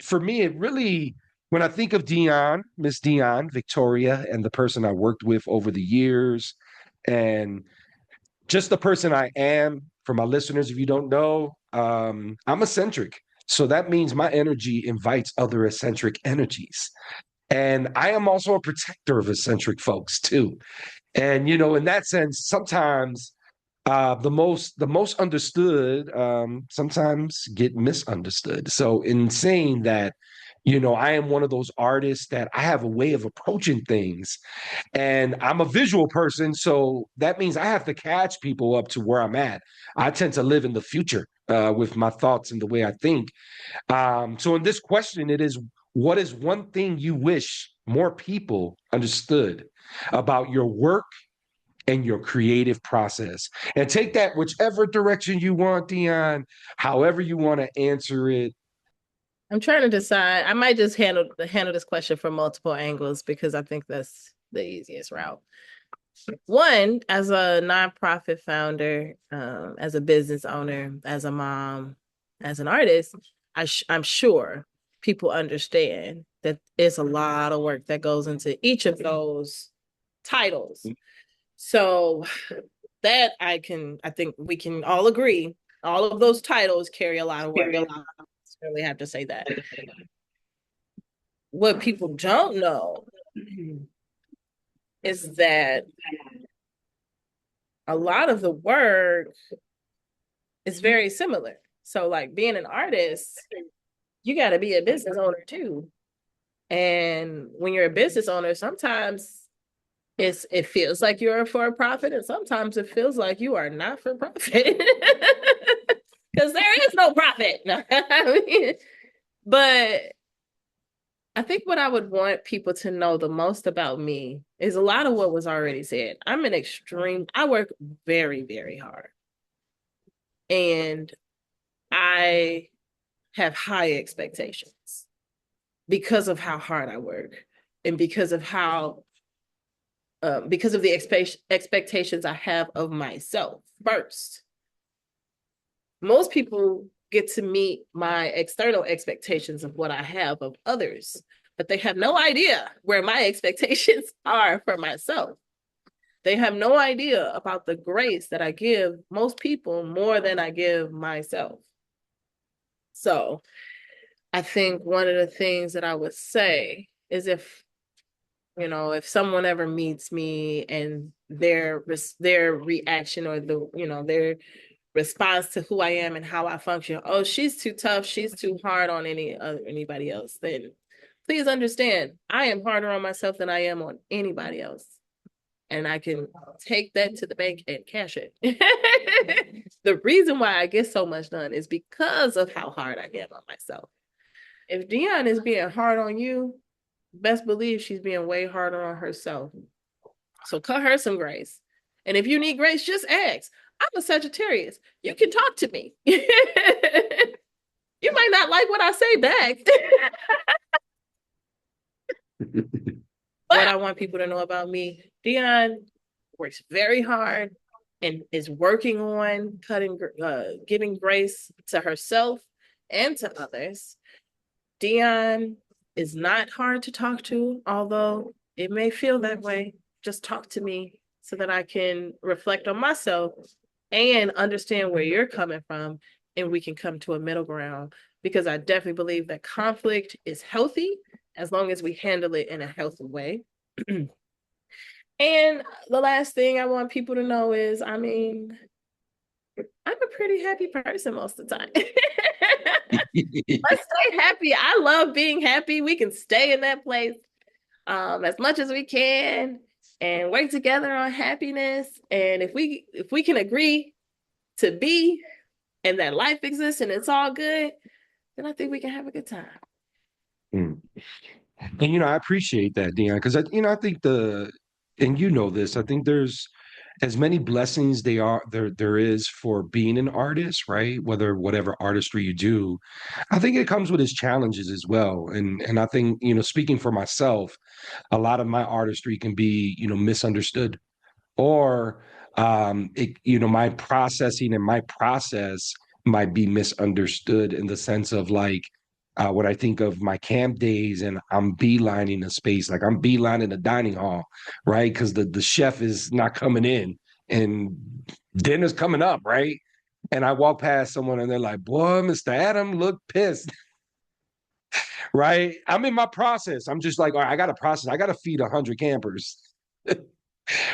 for me, it really, when I think of Dionne, Miss Dionne Victoria, and the person I worked with over the years, and just the person I am, for my listeners, if you don't know, I'm eccentric. So that means my energy invites other eccentric energies. And I am also a protector of eccentric folks too. And, in that sense, sometimes the most understood sometimes get misunderstood. So in saying that, I am one of those artists that I have a way of approaching things, and I'm a visual person. So that means I have to catch people up to where I'm at. I tend to live in the future with my thoughts and the way I think. So in this question, it is, what is one thing you wish more people understood about your work and your creative process? And take that whichever direction you want, Dionne, however you want to answer it. I'm trying to decide. I might just handle this question from multiple angles because I think that's the easiest route. One, as a nonprofit founder, as a business owner, as a mom, as an artist, I'm sure people understand that it's a lot of work that goes into each of those titles. So that I think we can all agree, all of those titles carry a lot of work. I don't necessarily have to say that. What people don't know is that a lot of the work is very similar. So like being an artist, you got to be a business owner too. And when you're a business owner, sometimes it feels like you're for profit, and sometimes it feels like you are not for profit because there is no profit. But I think what I would want people to know the most about me is a lot of what was already said. I work very, very hard. And I have high expectations because of how hard I work and because of the expectations I have of myself first. Most people get to meet my external expectations of what I have of others, but they have no idea where my expectations are for myself. They have no idea about the grace that I give most people more than I give myself. So I think one of the things that I would say is if someone ever meets me and their reaction or their response to who I am and how I function, oh, she's too tough, she's too hard on anybody else, then please understand, I am harder on myself than I am on anybody else. And I can take that to the bank and cash it. The reason why I get so much done is because of how hard I get on myself. If Dionne is being hard on you, best believe she's being way harder on herself. So cut her some grace. And if you need grace, just ask. I'm a Sagittarius. You can talk to me. You might not like what I say back. What I want people to know about me, Dionne works very hard and is working on giving grace to herself and to others. Dionne is not hard to talk to, although it may feel that way. Just talk to me so that I can reflect on myself and understand where you're coming from, and we can come to a middle ground, because I definitely believe that conflict is healthy as long as we handle it in a healthy way. And the last thing I want people to know is, I mean, I'm a pretty happy person most of the time. Let's stay happy. I love being happy. We can stay in that place as much as we can and work together on happiness. And if we can agree to be, and that life exists and it's all good, then I think we can have a good time. Mm. And I appreciate that, Dionne, because I think and this, I think there's as many blessings there is for being an artist, right? Whatever artistry you do, I think it comes with its challenges as well. And I think, speaking for myself, a lot of my artistry can be, misunderstood, or my processing and my process might be misunderstood, in the sense of like, when I think of my camp days and I'm beelining a space, like I'm beelining a dining hall, right? Because the chef is not coming in and dinner's coming up, right? And I walk past someone and they're like, boy, Mr. Adam look pissed. Right? I'm in my process. I'm just like, all right, I got to process. I got to feed 100 campers.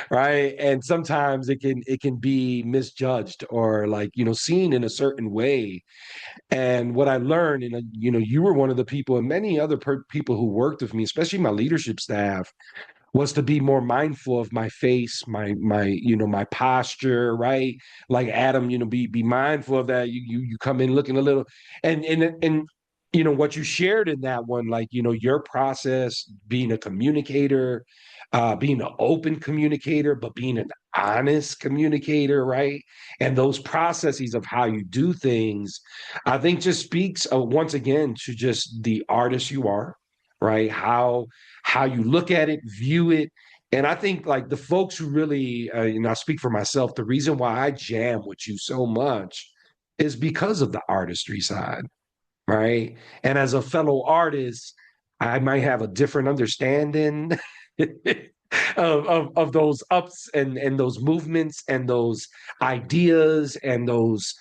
Right? And sometimes it can be misjudged, or like, seen in a certain way. And what I learned, and you were one of the people, and many other people who worked with me, especially my leadership staff, was to be more mindful of my face, my posture, right? Like Adam, be mindful of that. You come in looking a little, and what you shared in that one, like, your process, being a communicator, being an open communicator, but being an honest communicator, right? And those processes of how you do things, I think just speaks, once again, to just the artist you are, right? How you look at it, view it. And I think, like, the folks who really, I speak for myself, the reason why I jam with you so much is because of the artistry side, right? And as a fellow artist, I might have a different understanding of those ups and those movements and those ideas and those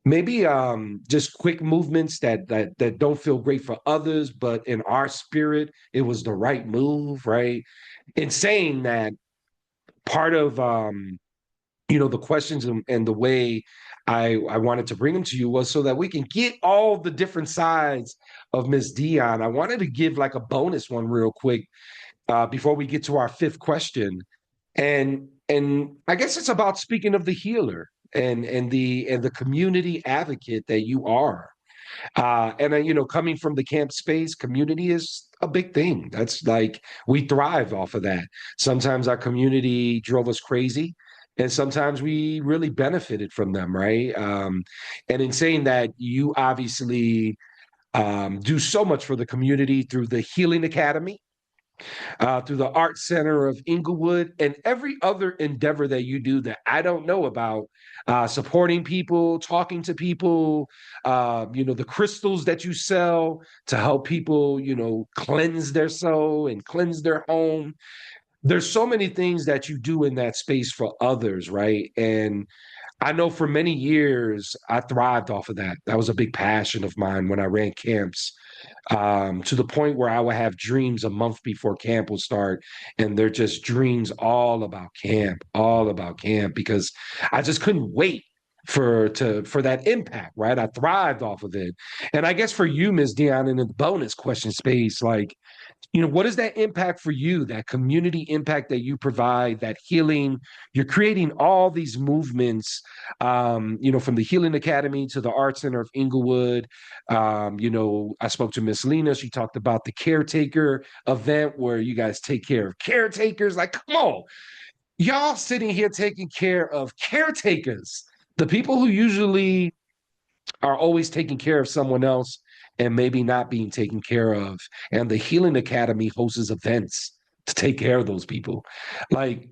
maybe just quick movements that don't feel great for others, but in our spirit it was the right move, right? In saying that, part of the questions and the way I wanted to bring them to you was so that we can get all the different sides of Miss Dionne. I wanted to give like a bonus one real quick, before we get to our fifth question. And I guess it's about speaking of the healer and the community advocate that you are. Coming from the camp space, community is a big thing. That's like, we thrive off of that. Sometimes our community drove us crazy, and sometimes we really benefited from them, right? And in saying that, you obviously do so much for the community through the Healing Academy, through the Art Center of Englewood, and every other endeavor that you do that I don't know about, supporting people, talking to people, the crystals that you sell to help people, cleanse their soul and cleanse their home. There's so many things that you do in that space for others, right? And I know for many years I thrived off of that. That was a big passion of mine when I ran camps, to the point where I would have dreams a month before camp will start, and they're just dreams all about camp, because I just couldn't wait for that impact, right? I thrived off of it. And I guess for you, Ms. Dionne, in the bonus question space, like, what is that impact for you, that community impact that you provide, that healing? You're creating all these movements, from the Healing Academy to the Art Center of Englewood. I spoke to Miss Lena. She talked about the caretaker event where you guys take care of caretakers. Like, come on, y'all sitting here taking care of caretakers, the people who usually are always taking care of someone else and maybe not being taken care of. And the Healing Academy hosts events to take care of those people. Like,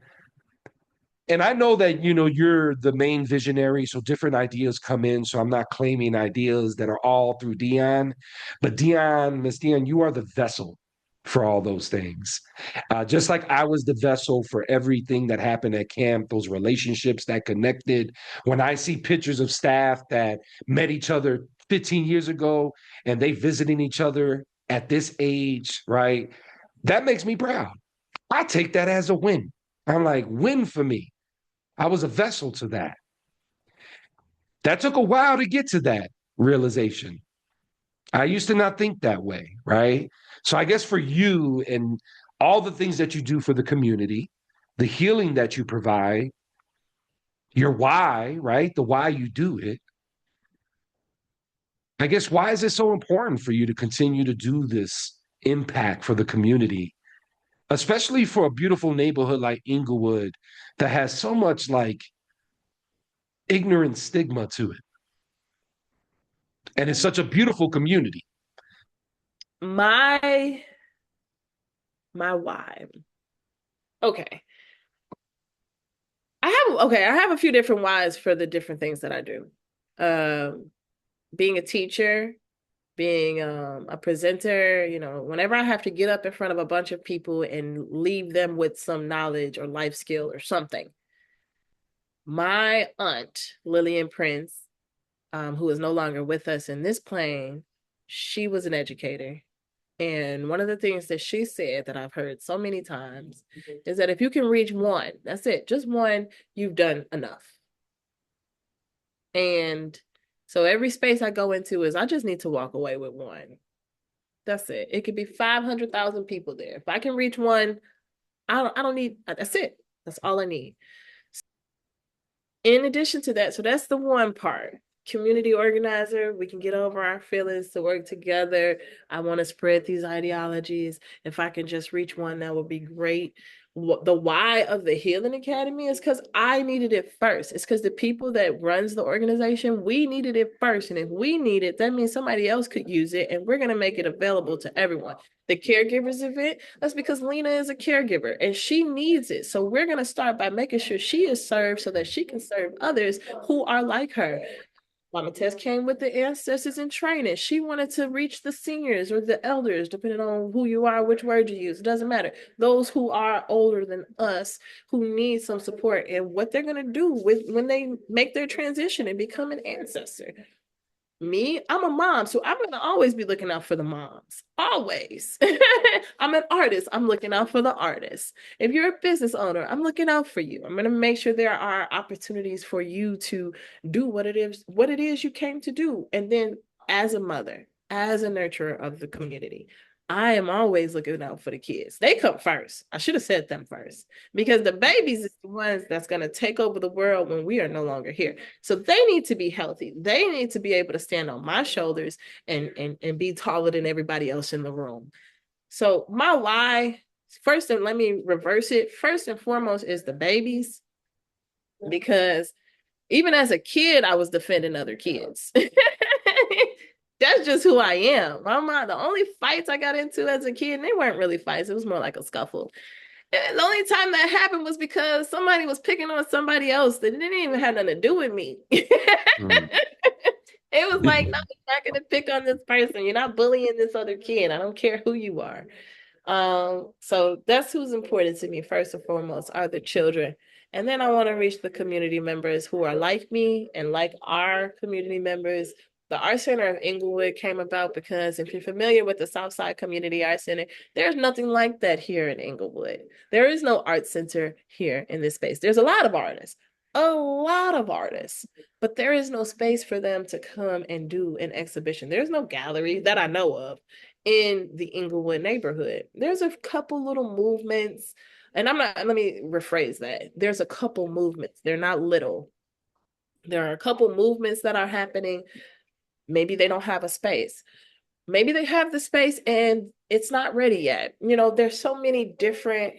and I know that, you're the main visionary, so different ideas come in. So I'm not claiming ideas that are all through Dionne, but Dionne, Miss Dionne, you are the vessel. for all those things. Just like I was the vessel for everything that happened at camp, those relationships that connected. When I see pictures of staff that met each other 15 years ago and they visiting each other at this age, right? That makes me proud. I take that as a win. I'm like, win for me. I was a vessel to that. That took a while to get to that realization. I used to not think that way, right? So I guess for you and all the things that you do for the community, the healing that you provide, your why, right? The why you do it. I guess why is it so important for you to continue to do this impact for the community, especially for a beautiful neighborhood like Englewood that has so much like ignorant stigma to it? And it's such a beautiful community. My why. Okay. I have a few different whys for the different things that I do. Being a teacher, being a presenter, whenever I have to get up in front of a bunch of people and leave them with some knowledge or life skill or something. My aunt, Lillian Prince, who is no longer with us in this plane, she was an educator. And one of the things that she said that I've heard so many times is that if you can reach one, that's it, just one, you've done enough. And so every space I go into is I just need to walk away with one. That's it. It could be 500,000 people there. If I can reach one, I don't need, that's it. That's all I need. In addition to that, so that's the one part. Community organizer, we can get over our feelings to work together. I want to spread these ideologies. If I can just reach one, that would be great. The why of the Healing Academy is because I needed it first. It's because the people that runs the organization, we needed it first. And if we need it, that means somebody else could use it, and we're going to make it available to everyone. The caregivers event, that's because Lena is a caregiver and she needs it. So we're going to start by making sure she is served so that she can serve others who are like her. Mama Tess came with the ancestors in training. She wanted to reach the seniors or the elders, depending on who you are, which word you use. It doesn't matter. Those who are older than us, who need some support, and what they're going to do when they make their transition and become an ancestor. Me, I'm a mom, so I'm going to always be looking out for the moms. Always. I'm an artist. I'm looking out for the artists. If you're a business owner, I'm looking out for you. I'm going to make sure there are opportunities for you to do what it is you came to do. And then as a mother, as a nurturer of the community, I am always looking out for the kids. They come first. I should have said them first, because the babies is the ones that's going to take over the world when we are no longer here. So they need to be healthy. They need to be able to stand on my shoulders and be taller than everybody else in the room. So my why, first, and let me reverse it. First and foremost is the babies, because even as a kid, I was defending other kids. That's just who I am. The only fights I got into as a kid, and they weren't really fights. It was more like a scuffle. And the only time that happened was because somebody was picking on somebody else that didn't even have nothing to do with me. Mm. It was like, no, you're not going to pick on this person. You're not bullying this other kid. I don't care who you are. So that's who's important to me, first and foremost, are the children. And then I want to reach the community members who are like me and like our community members. The Art Center of Englewood came about because if you're familiar with the Southside Community Art Center, there's nothing like that here in Englewood. There is no art center here in this space. There's a lot of artists, but there is no space for them to come and do an exhibition. There's no gallery that I know of in the Englewood neighborhood. There's a couple little movements, and let me rephrase that. There's a couple movements. They're not little. There are a couple movements that are happening. Maybe they don't have a space. Maybe they have the space and it's not ready yet. There's so many different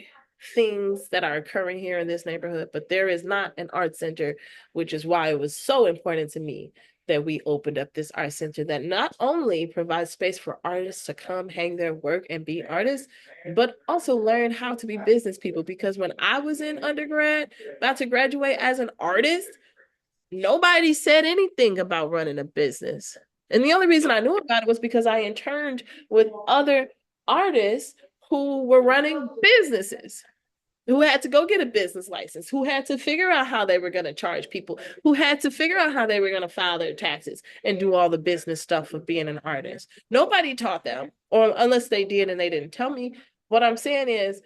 things that are occurring here in this neighborhood, but there is not an art center, which is why it was so important to me that we opened up this art center that not only provides space for artists to come hang their work and be artists, but also learn how to be business people. Because when I was in undergrad, about to graduate as an artist, nobody said anything about running a business. And the only reason I knew about it was because I interned with other artists who were running businesses, who had to go get a business license, who had to figure out how they were going to charge people, who had to figure out how they were going to file their taxes and do all the business stuff of being an artist. Nobody taught them, or unless they did and they didn't tell me. What I'm saying is,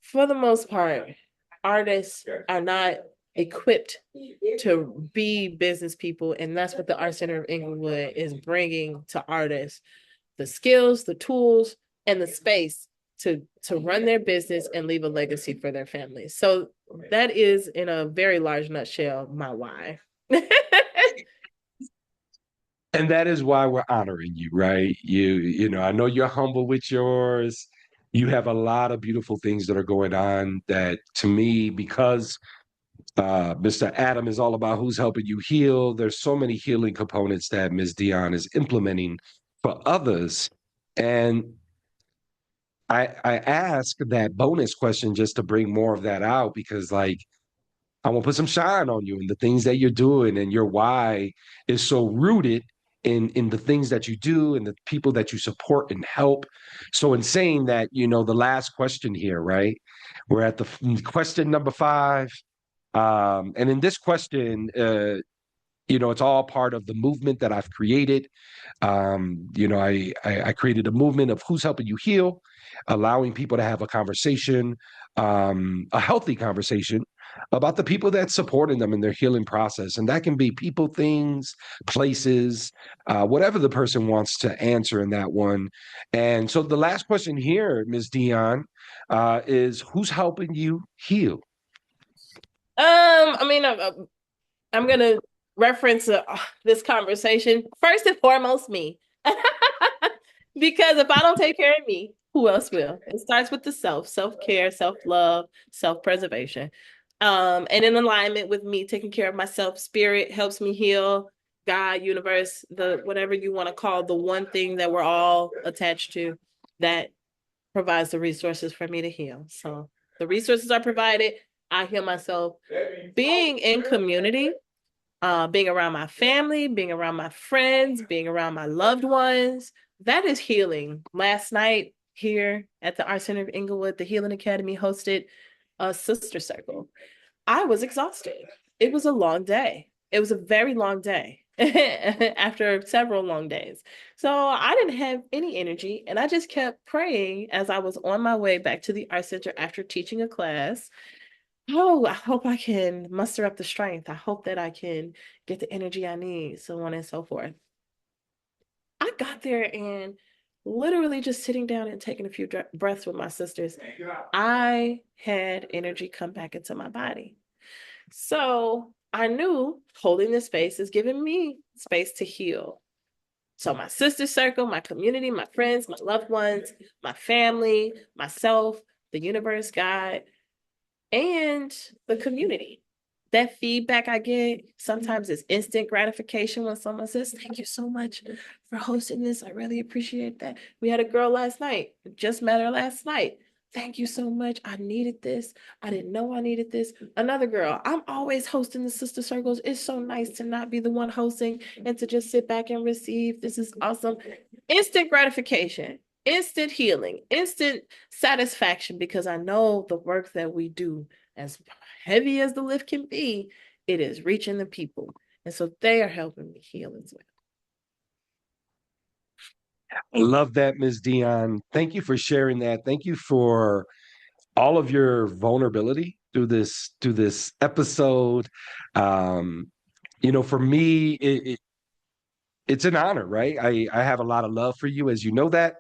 for the most part, artists are not equipped to be business people, and that's what the Art Center of Englewood is bringing to artists: the skills, the tools, and the space to run their business and leave a legacy for their families. So that is, in a very large nutshell, my why. And that is why we're honoring you, right? You know, I know you're humble with yours. You have a lot of beautiful things that are going on that, to me, because Mr. Adam is all about who's helping you heal. There's so many healing components that Ms. Dionne is implementing for others. And I ask that bonus question just to bring more of that out, because like, I want to put some shine on you and the things that you're doing, and your why is so rooted in the things that you do and the people that you support and help. So in saying that, you know, the last question here, right? We're at the question number 5. And in this question, you know, it's all part of the movement that I've created. You know, I created a movement of who's helping you heal, allowing people to have a conversation, a healthy conversation about the people that's supporting them in their healing process. And that can be people, things, places, whatever the person wants to answer in that one. And so the last question here, Ms. Dionne, is who's helping you heal? I mean, I'm going to reference this conversation first and foremost, me. Because if I don't take care of me, who else will? It starts with the self-care, self-love, self-preservation. And in alignment with me taking care of myself, spirit helps me heal. God, universe, the whatever you want to call the one thing that we're all attached to, that provides the resources for me to heal. So the resources are provided. I heal myself. Being in community, being around my family, being around my friends, being around my loved ones, that is healing. Last night here at the Art Center of Englewood, the Healing Academy hosted a sister circle. I was exhausted. It was a long day. It was a very long day after several long days. So I didn't have any energy, and I just kept praying as I was on my way back to the Art Center after teaching a class. Oh, I hope I can muster up the strength. I hope that I can get the energy I need, so on and so forth. I got there, and literally just sitting down and taking a few breaths with my sisters, I had energy come back into my body. So I knew holding this space is giving me space to heal. So my sister circle, my community, my friends, my loved ones, my family, myself, the universe, God, and the community. That feedback I get sometimes is instant gratification when someone says, "Thank you so much for hosting this. I really appreciate that." We had a girl last night, just met her last night. "Thank you so much. I needed this. I didn't know I needed this." Another girl, "I'm always hosting the sister circles. It's so nice to not be the one hosting and to just sit back and receive. This is awesome." Instant gratification, instant healing, instant satisfaction, because I know the work that we do, as heavy as the lift can be, it is reaching the people. And so they are helping me heal as well. I love that, Ms. Dionne. Thank you for sharing that. Thank you for all of your vulnerability through this episode. You know, for me, it's an honor, right? I have a lot of love for you, as you know that.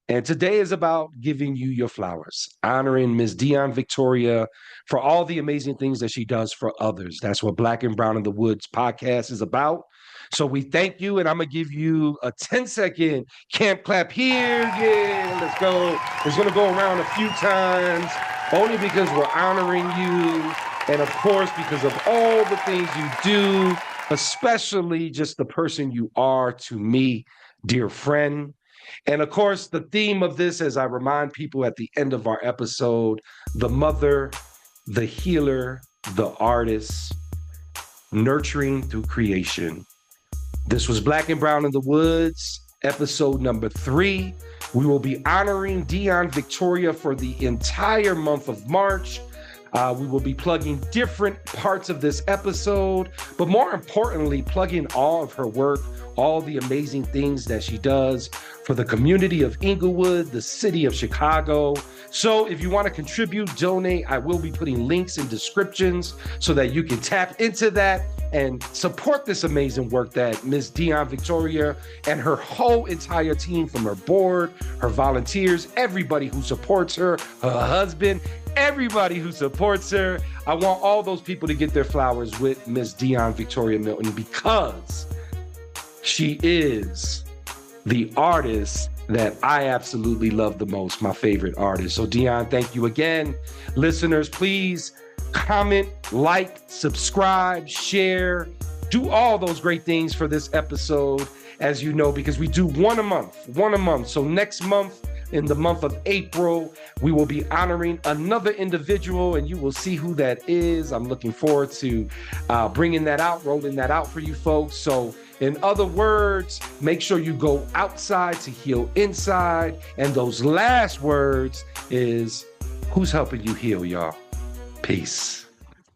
And today is about giving you your flowers, honoring Ms. Dionne Victoria for all the amazing things that she does for others. That's what Black and Brown in the Woods podcast is about. So we thank you, and I'm going to give you a 10-second camp clap here. Yeah, let's go. It's going to go around a few times, only because we're honoring you, and of course, because of all the things you do, especially just the person you are to me, dear friend. And of course, the theme of this, as I remind people at the end of our episode, the mother, the healer, the artist, nurturing through creation. This was Black and Brown in the Woods, episode number 3. We will be honoring Dionne Victoria for the entire month of March. We will be plugging different parts of this episode, but more importantly, plugging all of her work, all the amazing things that she does for the community of Englewood, the city of Chicago. So if you want to contribute, donate, I will be putting links in descriptions so that you can tap into that and support this amazing work that Ms. Dionne Victoria and her whole entire team, from her board, her volunteers, everybody who supports her, her husband, everybody who supports her. I want all those people to get their flowers with Ms. Dionne Victoria Milton, because she is the artist that I absolutely love the most, my favorite artist. So Dionne, thank you again. Listeners, please comment, like, subscribe, share, do all those great things for this episode, as you know, because we do one a month. So next month, in the month of April, we will be honoring another individual, and you will see who that is. I'm looking forward to bringing that out, rolling that out for you folks. So in other words, make sure you go outside to heal inside. And those last words is, who's helping you heal, y'all? Peace.